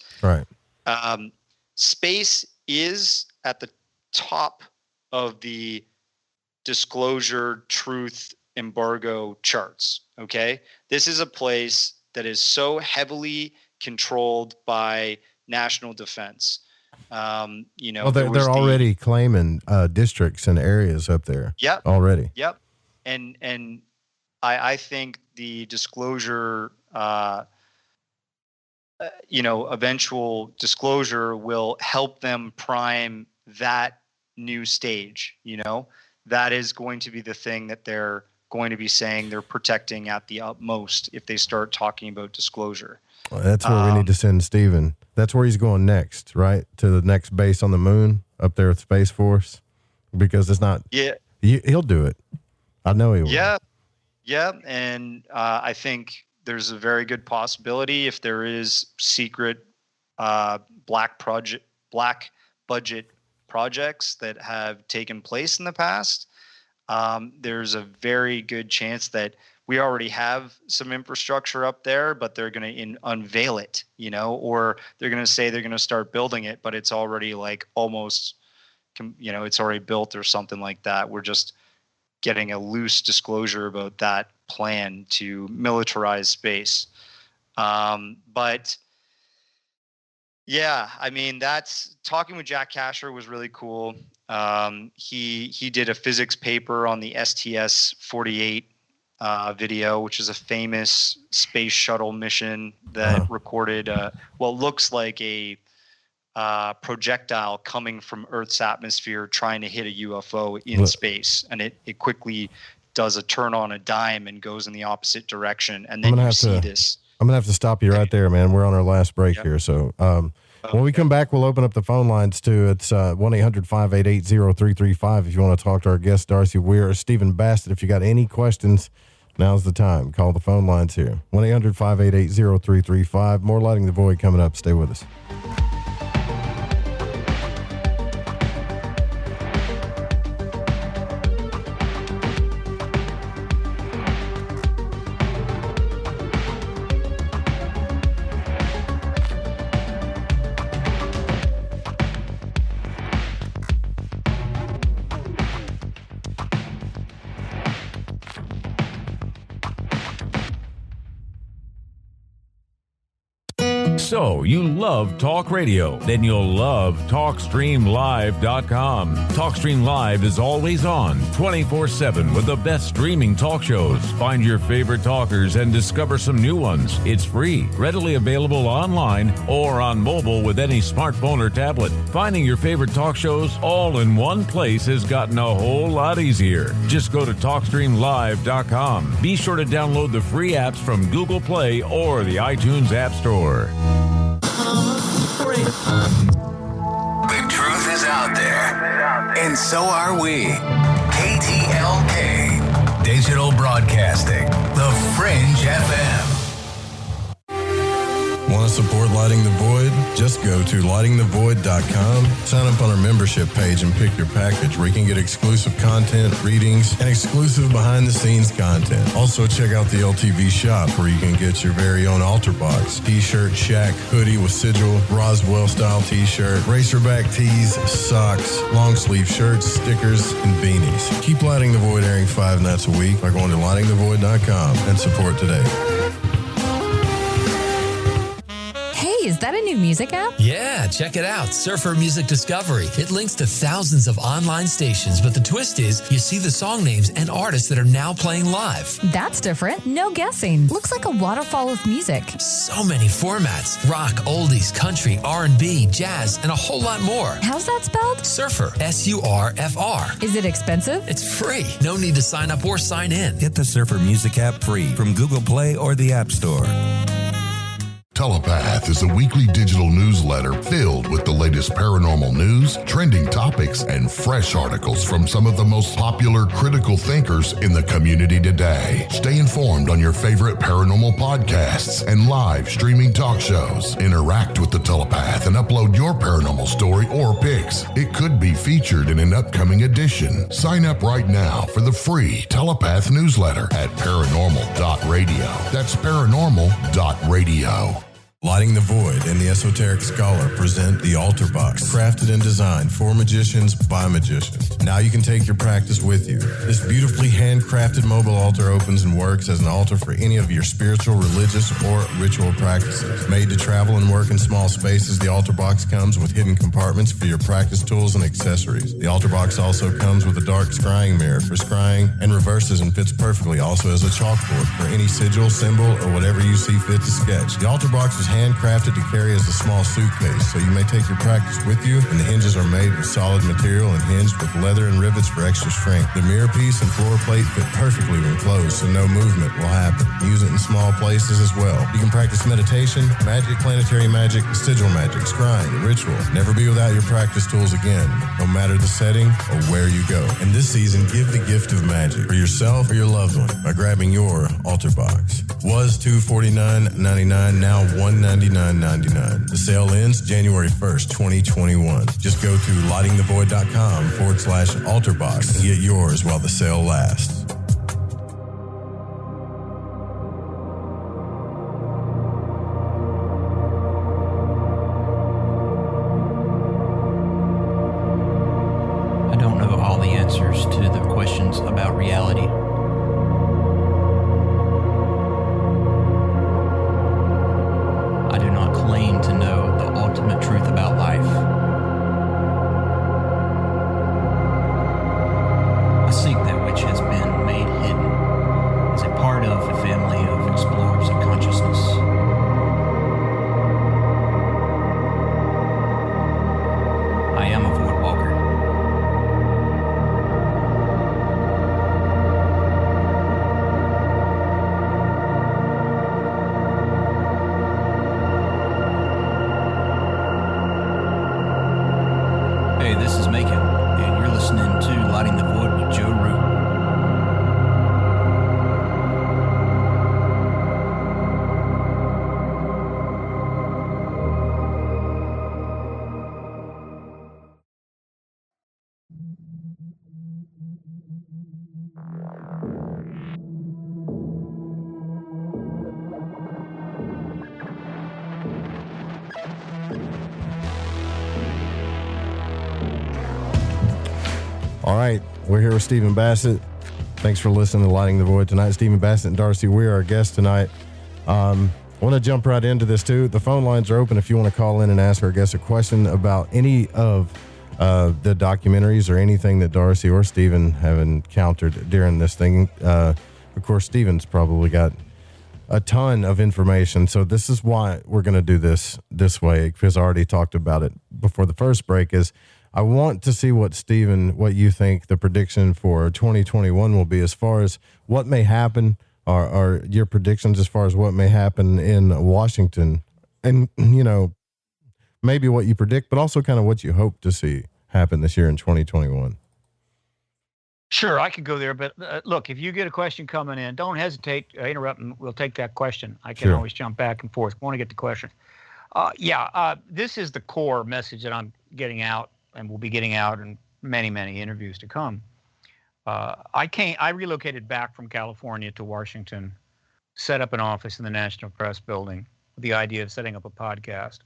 space is at the top of the disclosure, truth, embargo charts. Okay. This is a place that is so heavily controlled by national defense. You know, well, they're already claiming districts and areas up there. Yep. Already. Yep. And I think the disclosure, you know, eventual disclosure will help them prime that new stage. You know, that is going to be the thing that they're going to be saying they're protecting at the utmost if they start talking about disclosure. Well, that's where we need to send Steven. That's where he's going next, right? To the next base on the moon up there with Space Force, because it's not. Yeah. He'll do it. I know he will. Yeah. Yeah. And I think there's a very good possibility if there is secret black budget projects that have taken place in the past. There's a very good chance that we already have some infrastructure up there, but they're going to unveil it, you know, or they're going to say they're going to start building it, but it's already like almost, you know, it's already built or something like that. We're just getting a loose disclosure about that plan to militarize space. But yeah, I mean, that's talking with Jack Kasher was really cool. He did a physics paper on the STS-48 video, which is a famous space shuttle mission that recorded what looks like a projectile coming from Earth's atmosphere trying to hit a UFO in space, and it quickly does a turn on a dime and goes in the opposite direction, and then you see this. I'm gonna have to stop you right there, man. We're on our last break here, so when we come back, we'll open up the phone lines too. It's 1-800-588-0335 if you want to talk to our guest Darcy Weir or Stephen Bassett. If you got any questions, now's the time. Call the phone lines here. 1-800-588-0335. More Lighting the Void coming up. Stay with us. So, you love talk radio? Then you'll love TalkStreamLive.com. TalkStream Live is always on, 24/7 with the best streaming talk shows. Find your favorite talkers and discover some new ones. It's free, readily available online or on mobile with any smartphone or tablet. Finding your favorite talk shows all in one place has gotten a whole lot easier. Just go to TalkStreamLive.com. Be sure to download the free apps from Google Play or the iTunes App Store. The truth is out there, and so are we. KTLK, Digital Broadcasting, The Fringe FM. Want to support Lighting the Void? Just go to lightingthevoid.com, sign up on our membership page, and pick your package where you can get exclusive content, readings, and exclusive behind-the-scenes content. Also, check out the LTV shop where you can get your very own altar box, t-shirt, shack, hoodie with sigil, Roswell-style t-shirt, racerback tees, socks, long-sleeve shirts, stickers, and beanies. Keep Lighting the Void airing 5 nights a week by going to lightingthevoid.com and support today. Hey, is that a new music app? Yeah, check it out. Surfer Music Discovery. It links to thousands of online stations, but the twist is you see the song names and artists that are now playing live. That's different. No guessing. Looks like a waterfall of music. So many formats. Rock, oldies, country, R&B, jazz, and a whole lot more. How's that spelled? Surfer. S-U-R-F-R. Is it expensive? It's free. No need to sign up or sign in. Get the Surfer Music app free from Google Play or the App Store. Telepath is a weekly digital newsletter filled with the latest paranormal news, trending topics, and fresh articles from some of the most popular critical thinkers in the community today. Stay informed on your favorite paranormal podcasts and live streaming talk shows. Interact with the Telepath and upload your paranormal story or pics. It could be featured in an upcoming edition. Sign up right now for the free Telepath newsletter at paranormal.radio. That's paranormal.radio. Lighting the Void and the Esoteric Scholar present the Altar Box, crafted and designed for magicians by magicians. Now you can take your practice with you. This beautifully handcrafted mobile altar opens and works as an altar for any of your spiritual, religious, or ritual practices. Made to travel and work in small spaces, the Altar Box comes with hidden compartments for your practice tools and accessories. The Altar Box also comes with a dark scrying mirror for scrying and reverses and fits perfectly, also as a chalkboard for any sigil, symbol, or whatever you see fit to sketch. The Altar Box is handcrafted to carry as a small suitcase, so you may take your practice with you, and the hinges are made with solid material and hinged with leather and rivets for extra strength. The mirror piece and floor plate fit perfectly when closed, so no movement will happen. Use it in small places as well. You can practice meditation, magic, planetary magic, sigil magic, scrying, ritual. Never be without your practice tools again, no matter the setting or where you go. And this season, give the gift of magic for yourself or your loved one by grabbing your Altar Box. Was $249.99, now $199.99. The sale ends January 1st, 2021. Just go to lightingthevoid.com/altarbox and get yours while the sale lasts. I don't know all the answers to the questions about reality. I do not claim to know the ultimate truth about life. I seek that which has been made hidden as a part of a family of explorers of consciousness. I am a void walker. Hey, this is Macon, and you're listening to Lighting the Void with Joe Root. All right, we're here with Stephen Bassett. Thanks for listening to Lighting the Void tonight. Stephen Bassett and Darcy Weir are our guests tonight. want to jump right into this too. The phone lines are open if you want to call in and ask our guest a question about any of the documentaries or anything that Darcy or Stephen have encountered during this thing. Of course, Stephen's probably got a ton of information, so this is why we're going to do this way, because I already talked about it before the first break. Is I want to see what you think the prediction for 2021 will be as far as what may happen, or your predictions as far as what may happen in Washington, and maybe what you predict, but also kind of what you hope to see happen this year in 2021. Sure, I could go there, but look, if you get a question coming in, don't hesitate, interrupt, and we'll take that question. I can always jump back and forth. I want to get the question. This is the core message that I'm getting out, and will be getting out in many, many interviews to come. I relocated back from California to Washington, set up an office in the National Press Building with the idea of setting up a podcast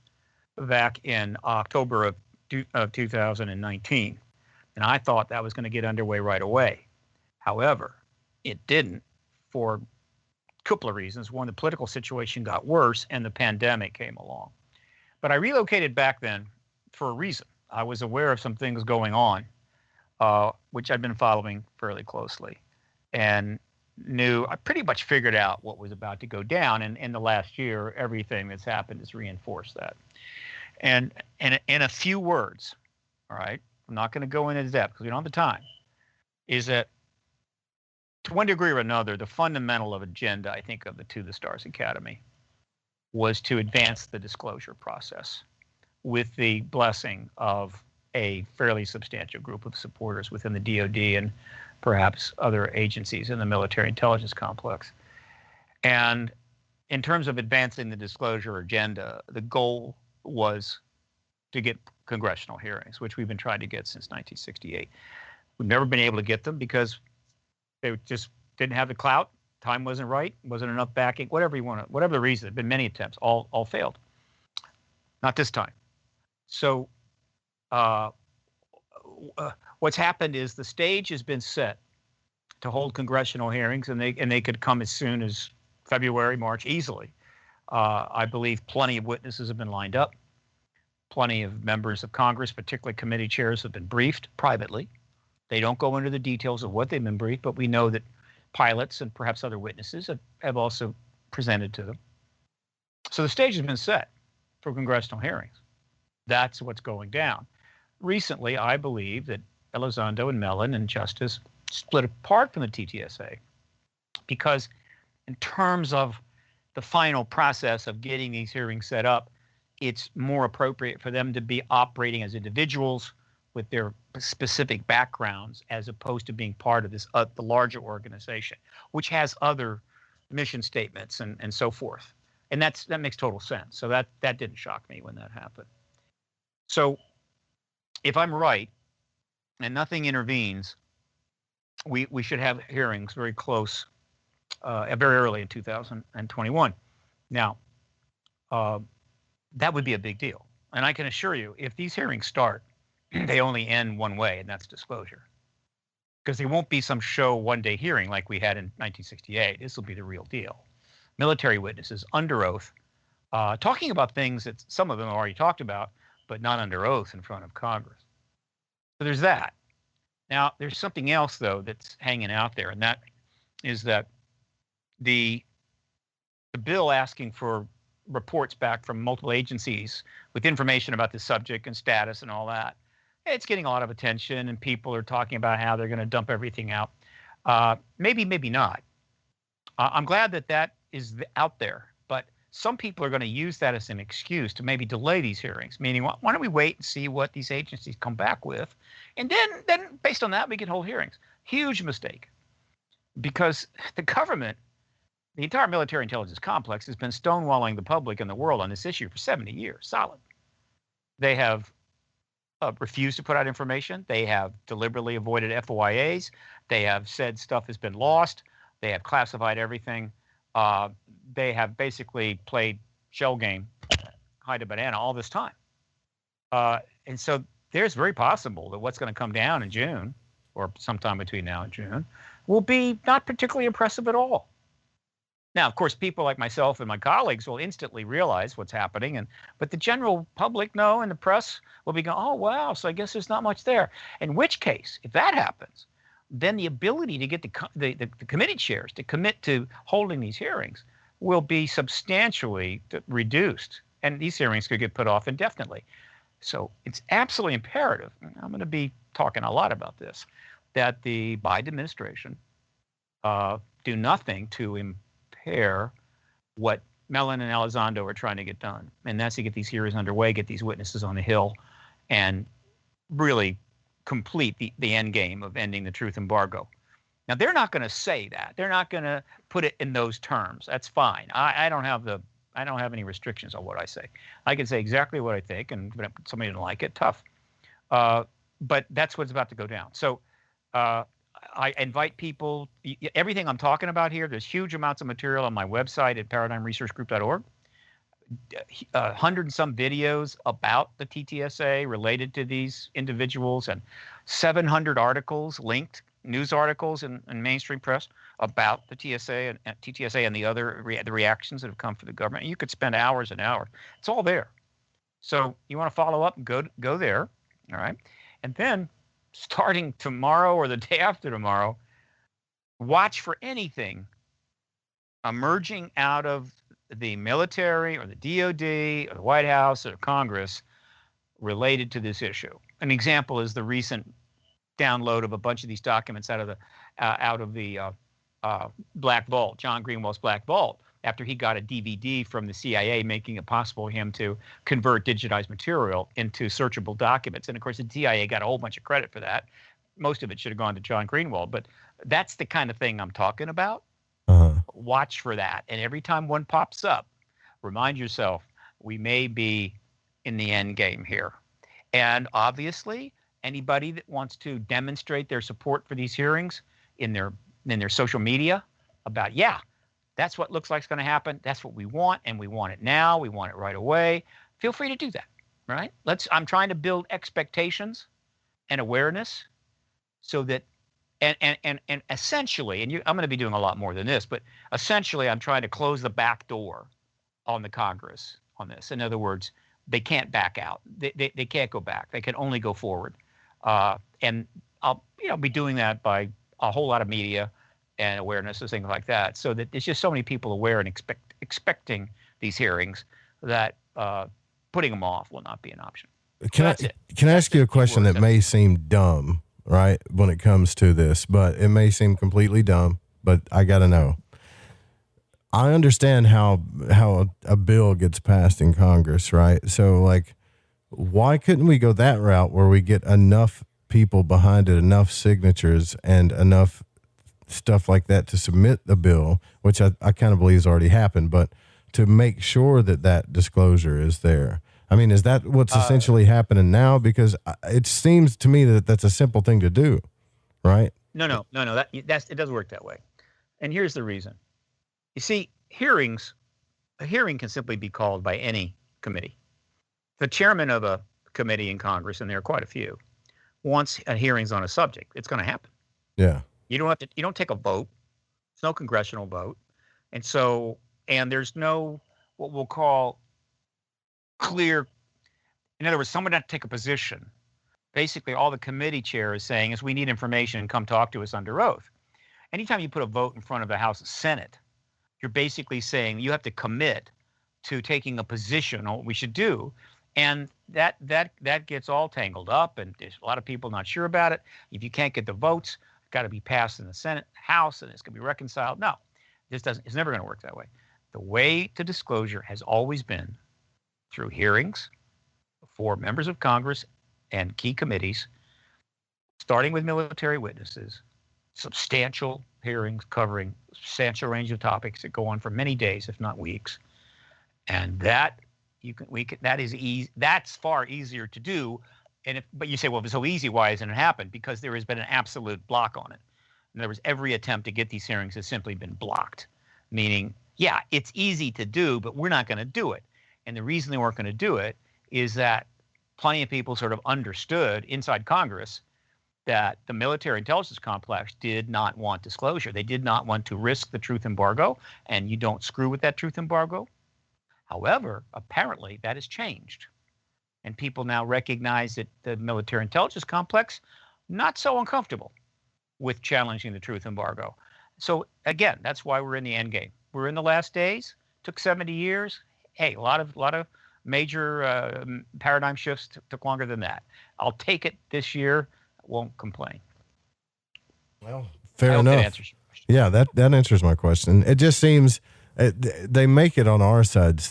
back in October of 2019. And I thought that was going to get underway right away. However, it didn't for a couple of reasons. One, the political situation got worse and the pandemic came along. But I relocated back then for a reason. I was aware of some things going on, which I'd been following fairly closely, and I pretty much figured out what was about to go down. And in the last year, everything that's happened has reinforced that. And in a few words, all right, I'm not going to go into depth because we don't have the time, is that to one degree or another, the fundamental of agenda, I think, of the Stars Academy was to advance the disclosure process with the blessing of a fairly substantial group of supporters within the DOD and perhaps other agencies in the military intelligence complex. And in terms of advancing the disclosure agenda, the goal was to get congressional hearings, which we've been trying to get since 1968. We've never been able to get them because they just didn't have the clout. Time wasn't right, wasn't enough backing, whatever you want to, whatever the reason. There have been many attempts, all failed. Not this time. So what's happened is the stage has been set to hold congressional hearings, and they could come as soon as February, March, easily. I believe plenty of witnesses have been lined up. Plenty of members of Congress, particularly committee chairs, have been briefed privately. They don't go into the details of what they've been briefed, but we know that pilots and perhaps other witnesses have also presented to them. So the stage has been set for congressional hearings. That's what's going down. Recently, I believe that Elizondo and Mellon and Justice split apart from the TTSA because in terms of the final process of getting these hearings set up, it's more appropriate for them to be operating as individuals with their specific backgrounds as opposed to being part of this the larger organization, which has other mission statements and so forth. And that makes total sense. So that didn't shock me when that happened. So if I'm right and nothing intervenes, we should have hearings very close, very early in 2021. Now, that would be a big deal. And I can assure you, if these hearings start, they only end one way, and that's disclosure. Because there won't be some show one-day hearing like we had in 1968. This will be the real deal. Military witnesses under oath, talking about things that some of them already talked about, but not under oath in front of Congress. So there's that. Now, there's something else, though, that's hanging out there, and that is that the bill asking for reports back from multiple agencies with information about the subject and status and all that, it's getting a lot of attention, and people are talking about how they're going to dump everything out. Maybe not. I'm glad that is out there, but some people are going to use that as an excuse to maybe delay these hearings, meaning, why don't we wait and see what these agencies come back with, and then based on that, we can hold hearings. Huge mistake, because the government, the entire military intelligence complex, has been stonewalling the public and the world on this issue for 70 years, solid. They have refused to put out information. They have deliberately avoided FOIAs. They have said stuff has been lost. They have classified everything. They have basically played shell game, hide a banana all this time. And so there's very possible that what's going to come down in June, or sometime between now and June, will be not particularly impressive at all. Now, of course, people like myself and my colleagues will instantly realize what's happening, but the general public, no, and the press will be going, oh, wow, so I guess there's not much there. In which case, if that happens, then the ability to get the committee chairs to commit to holding these hearings will be substantially reduced, and these hearings could get put off indefinitely. So it's absolutely imperative, and I'm going to be talking a lot about this, that the Biden administration do nothing to impair what Mellon and Elizondo are trying to get done, and that's to get these hearings underway, get these witnesses on the Hill, and really complete the end game of ending the truth embargo. Now, they're not going to say that. They're not going to put it in those terms. That's fine. I don't have any restrictions on what I say. I can say exactly what I think, and if somebody didn't like it, tough. But that's what's about to go down. So I invite people, everything I'm talking about here, there's huge amounts of material on my website at paradigmresearchgroup.org. 100 and some videos about the TTSA related to these individuals, and 700 articles, linked news articles in mainstream press about the TTSA and the other the reactions that have come from the government. You could spend hours and hours. It's all there. So you want to follow up and go there, all right? And then starting tomorrow or the day after tomorrow, watch for anything emerging out of the military or the DOD or the White House or Congress related to this issue. An example is the recent download of a bunch of these documents out of the Black Vault, John Greenwald's Black Vault, after he got a DVD from the CIA making it possible for him to convert digitized material into searchable documents. And of course, the CIA got a whole bunch of credit for that. Most of it should have gone to John Greenwald, but that's the kind of thing I'm talking about. Watch for that. And every time one pops up, remind yourself, we may be in the end game here. And obviously, anybody that wants to demonstrate their support for these hearings in their social media about, yeah, that's what looks like it's going to happen. That's what we want, and we want it now. We want it right away. Feel free to do that, right? I'm trying to build expectations and awareness so that, and essentially, and I'm going to be doing a lot more than this, but essentially I'm trying to close the back door on the Congress on this. In other words, they can't back out. They can't go back. They can only go forward. And I'll be doing that by a whole lot of media and awareness and things like that, so that there's just so many people aware and expecting these hearings that putting them off will not be an option. Can I ask you a question that may seem dumb, right, when it comes to this, but it may seem completely dumb, but I got to know. I understand how a bill gets passed in Congress, right? So, like, why couldn't we go that route where we get enough people behind it, enough signatures, and enough stuff like that to submit the bill, which I kind of believe has already happened, but to make sure that disclosure is there? I mean, is that what's essentially happening now? Because it seems to me that that's a simple thing to do, right? No. It doesn't work that way. And here's the reason. You see, a hearing can simply be called by any committee. The chairman of a committee in Congress, and there are quite a few, wants hearings on a subject. It's going to happen. Yeah. You don't take a vote. There's no congressional vote. And there's no what we'll call clear, in other words, someone has to take a position. Basically, all the committee chair is saying is we need information and come talk to us under oath. Anytime you put a vote in front of the House and Senate, you're basically saying you have to commit to taking a position on what we should do. And that gets all tangled up, and there's a lot of people not sure about it. If you can't get the votes, it's got to be passed in the Senate, House, and it's going to be reconciled. No, it's never going to work that way. The way to disclosure has always been through hearings for members of Congress and key committees, starting with military witnesses, substantial hearings covering a substantial range of topics that go on for many days, if not weeks. And that is easy. That's far easier to do. But you say, well, if it's so easy, why hasn't it happened? Because there has been an absolute block on it. In other words, every attempt to get these hearings has simply been blocked. Meaning, yeah, it's easy to do, but we're not going to do it. And the reason they weren't going to do it is that plenty of people sort of understood inside Congress that the military intelligence complex did not want disclosure. They did not want to risk the truth embargo, and you don't screw with that truth embargo. However, apparently that has changed. And people now recognize that the military intelligence complex, not so uncomfortable with challenging the truth embargo. So again, that's why we're in the end game. We're in the last days. Took 70 years. Hey, a lot of major paradigm shifts took longer than that. I'll take it this year. Won't complain. Well, fair enough. Yeah, that answers my question. It just seems they make it on our side,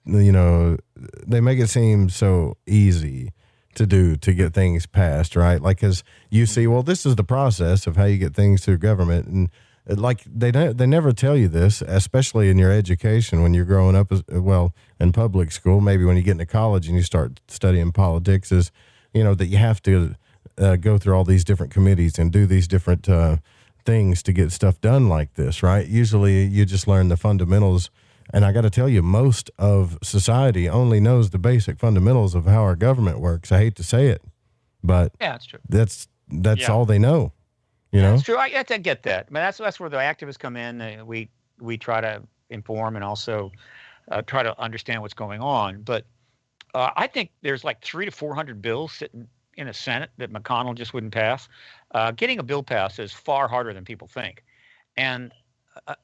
they make it seem so easy to get things passed, right? Like, as you see, well, this is the process of how you get things through government, and like they never tell you this, especially in your education when you're growing up in public school. Maybe when you get into college and you start studying politics, is that you have to go through all these different committees and do these different things to get stuff done like this, right? Usually you just learn the fundamentals. And I got to tell you, most of society only knows the basic fundamentals of how our government works. I hate to say it, but yeah, that's true. That's all they know. That's true. I get that. I mean, that's where the activists come in. We try to inform and also try to understand what's going on. But I think there's like 300 to 400 bills sitting in the Senate that McConnell just wouldn't pass. Getting a bill passed is far harder than people think. And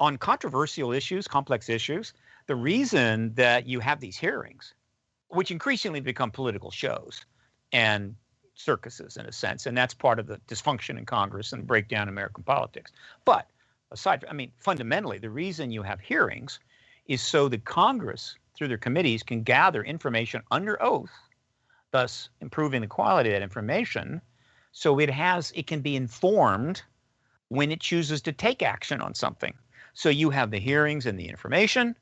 on controversial issues, complex issues, the reason that you have these hearings, which increasingly become political shows and circuses in a sense, and that's part of the dysfunction in Congress and breakdown in American politics. But fundamentally, the reason you have hearings is so that Congress, through their committees, can gather information under oath, thus improving the quality of that information, so it can be informed when it chooses to take action on something. So you have the hearings and the information,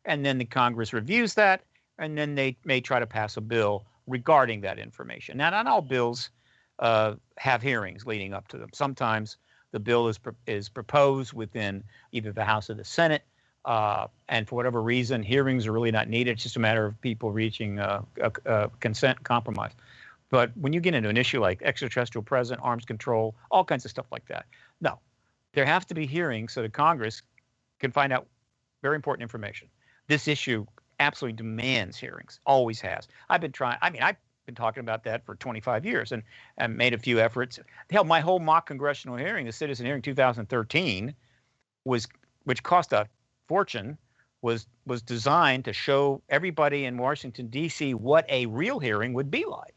and then the Congress reviews that, and then they may try to pass a bill regarding that information. Now, not all bills have hearings leading up to them. Sometimes the bill is proposed within either the House or the Senate, and for whatever reason, hearings are really not needed. It's just a matter of people reaching a consent compromise. But when you get into an issue like extraterrestrial presence, arms control, all kinds of stuff like that, no, there have to be hearings so that Congress can find out very important information. This issue absolutely demands hearings, always has. I've been talking about that for 25 years and made a few efforts. Hell, my whole mock congressional hearing, the citizen hearing 2013, which cost a fortune, was designed to show everybody in Washington, D.C. what a real hearing would be like.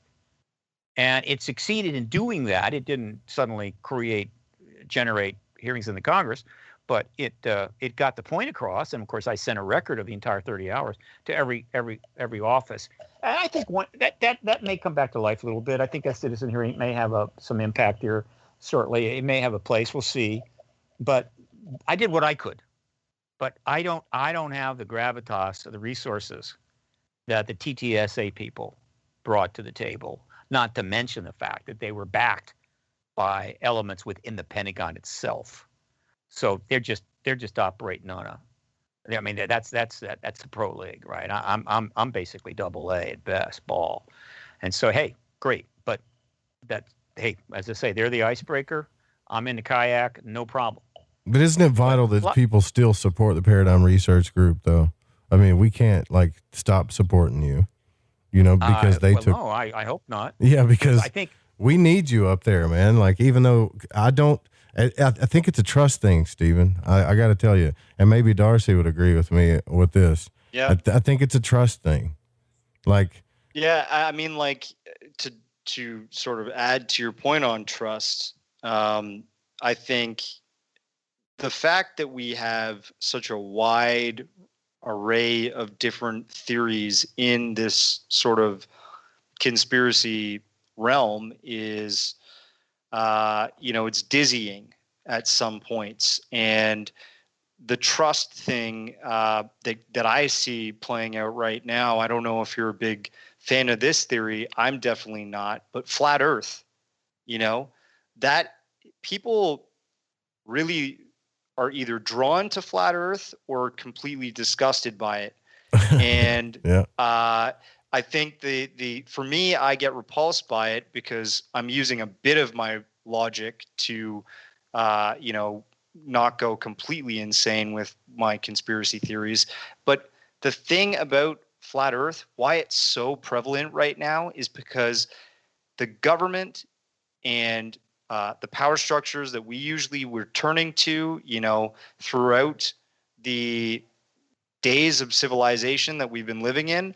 And it succeeded in doing that. It didn't suddenly generate hearings in the Congress, but it got the point across. And of course, I sent a record of the entire 30 hours to every office. And I think that may come back to life a little bit. I think a citizen hearing may have some impact here shortly. It may have a place. We'll see. But I did what I could. But I don't have the gravitas or the resources that the TTSA people brought to the table. Not to mention the fact that they were backed by elements within the Pentagon itself. So they're just operating on that's the pro league, right? I'm basically double A at best, ball. And so, hey, great. But as I say, they're the icebreaker. I'm in the kayak, no problem. But isn't it vital that people still support the Paradigm Research Group, though? I mean, we can't stop supporting you. Because they took. No, I hope not. Yeah, because I think we need you up there, man. Even though I think it's a trust thing, Stephen. I got to tell you, and maybe Darcy would agree with me with this. Yeah, I think it's a trust thing. Yeah, I mean, to sort of add to your point on trust, I think the fact that we have such a wide array of different theories in this sort of conspiracy realm is, it's dizzying at some points. And the trust thing that I see playing out right now, I don't know if you're a big fan of this theory. I'm definitely not. But flat Earth, that people really are either drawn to flat Earth or completely disgusted by it. And yeah. I think for me, I get repulsed by it because I'm using a bit of my logic to, not go completely insane with my conspiracy theories. But the thing about flat Earth, why it's so prevalent right now, is because the government and the power structures that we usually were turning to, throughout the days of civilization that we've been living in,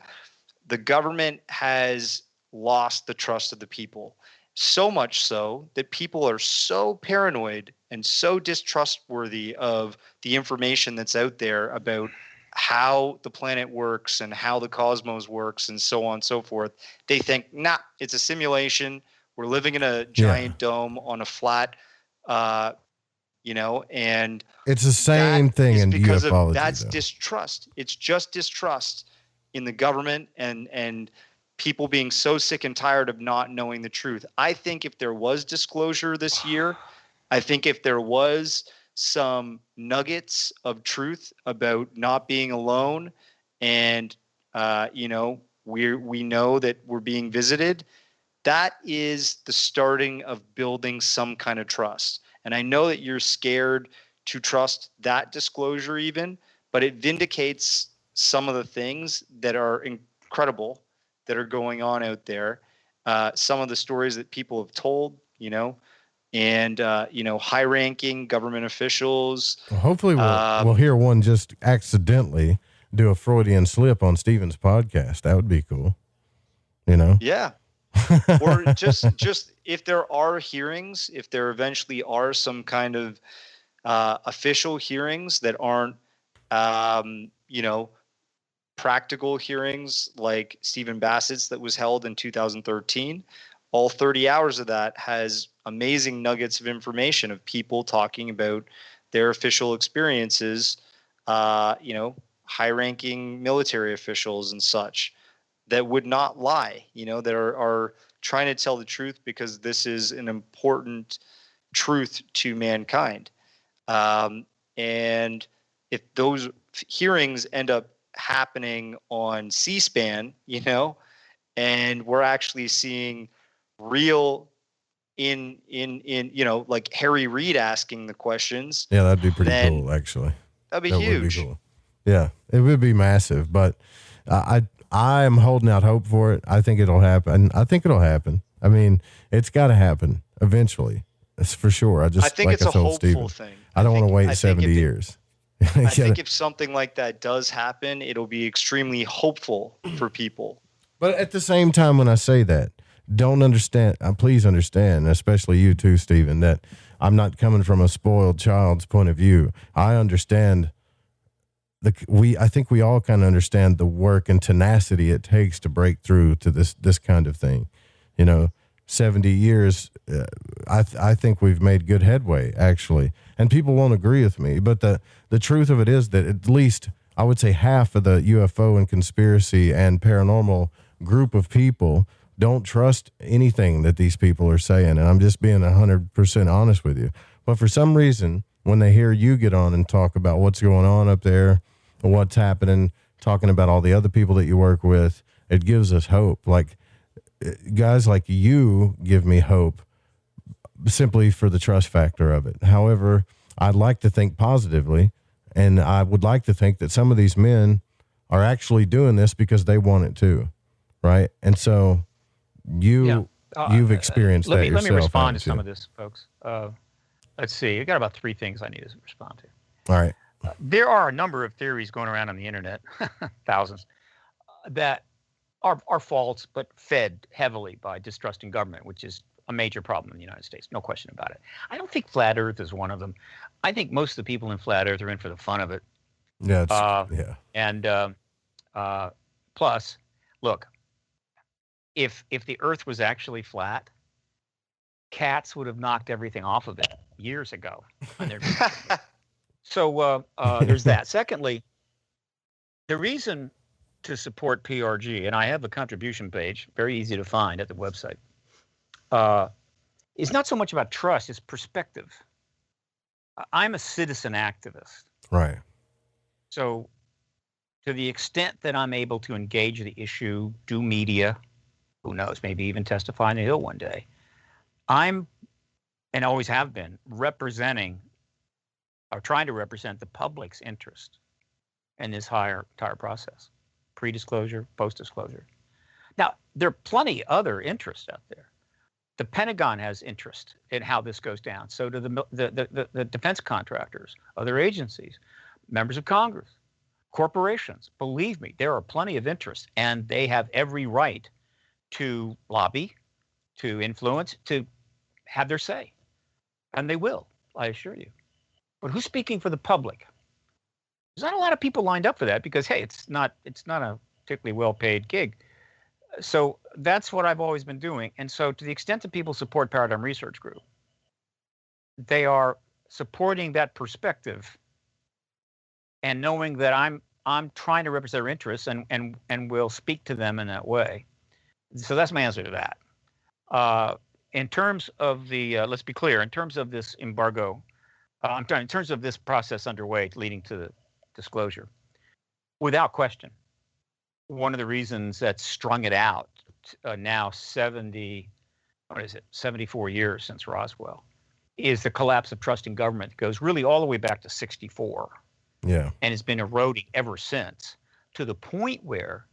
the government has lost the trust of the people. So much so that people are so paranoid and so distrustworthy of the information that's out there about how the planet works and how the cosmos works and so on and so forth. They think, nah, it's a simulation. We're living in a giant dome on a flat, and it's the same thing in because ufology. That's though. distrust. It's just distrust in the government and people being so sick and tired of not knowing the truth. I think if there was disclosure this year, I think if there was some nuggets of truth about not being alone and, we know that we're being visited, that is the starting of building some kind of trust. And I know that you're scared to trust that disclosure even, but it vindicates some of the things that are incredible that are going on out there. Some of the stories that people have told, and high-ranking government officials. Well, hopefully we'll hear one just accidentally do a Freudian slip on Steven's podcast. That would be cool. Yeah. Or just if there are hearings, if there eventually are some kind of official hearings that aren't, practical hearings like Stephen Bassett's that was held in 2013, all 30 hours of that has amazing nuggets of information of people talking about their official experiences, high-ranking military officials and such that would not lie, that are trying to tell the truth because this is an important truth to mankind. And if those hearings end up happening on C-SPAN, and we're actually seeing real like Harry Reid asking the questions. Yeah, that'd be pretty cool, actually. That'd be huge. Cool. Yeah, it would be massive, but I'm holding out hope for it. I think it'll happen. I mean, it's got to happen eventually. That's for sure. I think it's a hopeful thing. I don't want to wait 70 years. I think if something like that does happen, it'll be extremely hopeful for people. But at the same time, when I say that, please understand, especially you too, Stephen, that I'm not coming from a spoiled child's point of view. I understand I think we all kind of understand the work and tenacity it takes to break through to this kind of thing. 70 years, I think we've made good headway, actually. And people won't agree with me, but the truth of it is that at least, I would say, half of the UFO and conspiracy and paranormal group of people don't trust anything that these people are saying. And I'm just being 100% honest with you. But for some reason, when they hear you get on and talk about what's going on up there, what's happening, talking about all the other people that you work with, it gives us hope. Like, guys like you give me hope simply for the trust factor of it. However, I'd like to think positively, and I would like to think that some of these men are actually doing this because they want it too, right? And so you've experienced that yourself. Let me respond to some of this, folks. Let's see. I got about 3 things I need to respond to. All right. There are a number of theories going around on the internet, thousands, that are false, but fed heavily by distrusting government, which is a major problem in the United States. No question about it. I don't think flat Earth is one of them. I think most of the people in flat Earth are in for the fun of it. Yeah. And plus, look, if the Earth was actually flat, cats would have knocked everything off of it years ago. So there's that. Secondly, the reason to support PRG, and I have a contribution page, very easy to find at the website, is not so much about trust, it's perspective. I'm a citizen activist. Right. So to the extent that I'm able to engage the issue, do media, who knows, maybe even testify on the Hill one day, I'm and always have been, representing or trying to represent the public's interest in this entire process, pre-disclosure, post-disclosure. Now, there are plenty other interests out there. The Pentagon has interest in how this goes down. So do the defense contractors, other agencies, members of Congress, corporations. Believe me, there are plenty of interests, and they have every right to lobby, to influence, to have their say. And they will, I assure you. But who's speaking for the public? There's not a lot of people lined up for that because, hey, it's not a particularly well-paid gig. So that's what I've always been doing. And so to the extent that people support Paradigm Research Group, they are supporting that perspective and knowing that I'm trying to represent their interests and will speak to them in that way. So that's my answer to that. In terms of the, let's be clear, in terms of this embargo, in terms of this process underway leading to the disclosure, without question, one of the reasons that's strung it out now 74 years since Roswell, is the collapse of trust in government that goes really all the way back to 1964. Yeah. And it's been eroding ever since, to the point where,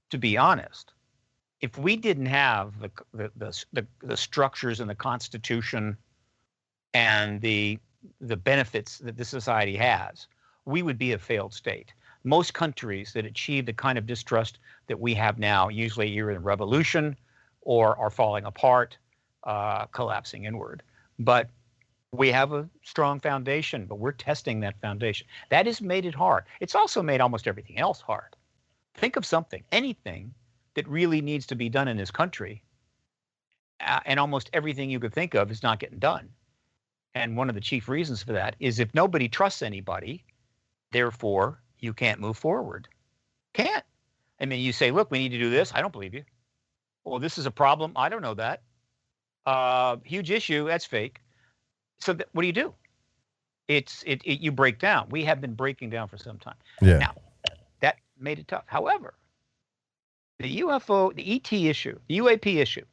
to be honest, if we didn't have the structures in the Constitution and the benefits that this society has, we would be a failed state. Most countries that achieve the kind of distrust that we have now, usually you're in a revolution or are falling apart, collapsing inward. But we have a strong foundation, but we're testing that foundation. That has made it hard. It's also made almost everything else hard. Think of something, anything that really needs to be done in this country, and almost everything you could think of is not getting done. And one of the chief reasons for that is if nobody trusts anybody, therefore you can't move forward. Can't. I mean, you say, look, we need to do this. I don't believe you. Well, this is a problem. I don't know that. Huge issue. That's fake. So what do? You break down. We have been breaking down for some time. Yeah. Now, that made it tough. However, the UFO, the ET issue, the UAP issue,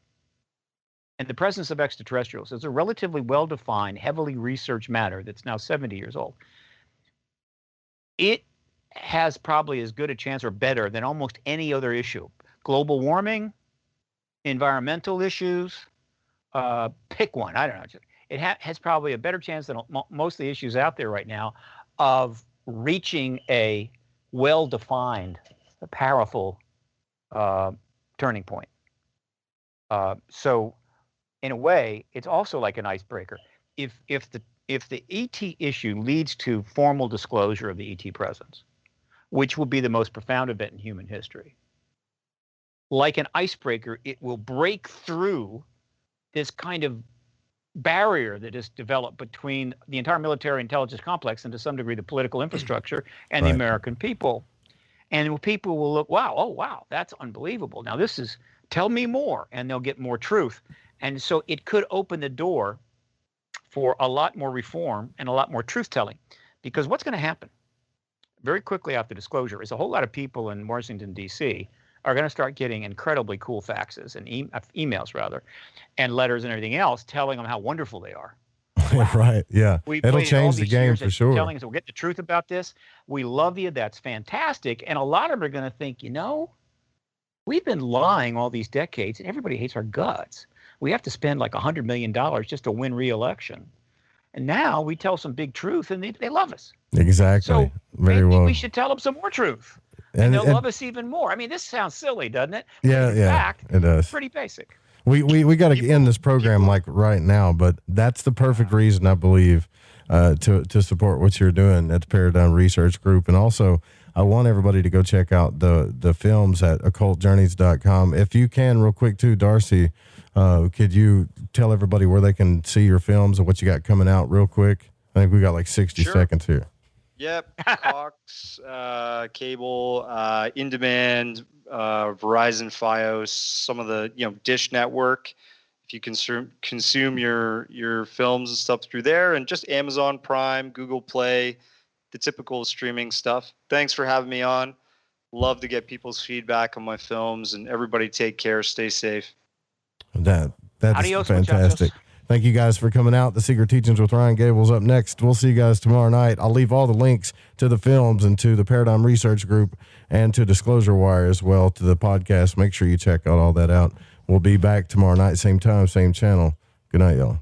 and the presence of extraterrestrials is a relatively well-defined, heavily researched matter that's now 70 years old. It has probably as good a chance or better than almost any other issue. Global warming, environmental issues, pick one. I don't know. It has probably a better chance than most of the issues out there right now of reaching a well-defined, powerful turning point. So in a way, it's also like an icebreaker. If the ET issue leads to formal disclosure of the ET presence, which will be the most profound event in human history, like an icebreaker, it will break through this kind of barrier that is developed between the entire military intelligence complex and to some degree the political infrastructure and the American people. And people will look, wow, oh, wow, that's unbelievable. Now tell me more, and they'll get more truth. And so it could open the door for a lot more reform and a lot more truth-telling. Because what's going to happen very quickly after disclosure is a whole lot of people in Washington, D.C. are going to start getting incredibly cool faxes and emails, rather, and letters and everything else telling them how wonderful they are. Wow. Right, yeah. It'll change the game for sure. Telling us we'll get the truth about this. We love you. That's fantastic. And a lot of them are going to think, we've been lying all these decades, and everybody hates our guts. We have to spend like $100 million just to win re-election. And now we tell some big truth, and they love us. Exactly. So Very maybe well. we should tell them some more truth. And they'll love us even more. I mean, this sounds silly, doesn't it? Yeah, in fact, it does. It's pretty basic. We got to end this program like right now, but that's the perfect reason, I believe, to support what you're doing at the Paradigm Research Group. And also, I want everybody to go check out the films at occultjourneys.com. If you can, real quick too, Darcy, could you tell everybody where they can see your films and what you got coming out real quick? I think we got like 60 seconds here. Yep, Cox, cable, in demand, Verizon, FiOS, some of the Dish Network. If you consume your films and stuff through there, and just Amazon Prime, Google Play, the typical streaming stuff. Thanks for having me on. Love to get people's feedback on my films, and everybody take care, stay safe. That's Adios, fantastic. muchachos. Thank you guys for coming out. The Secret Teachings with Ryan Gable's up next. We'll see you guys tomorrow night. I'll leave all the links to the films and to the Paradigm Research Group and to DisclosureWire as well, to the podcast. Make sure you check all that out. We'll be back tomorrow night, same time, same channel. Good night, y'all.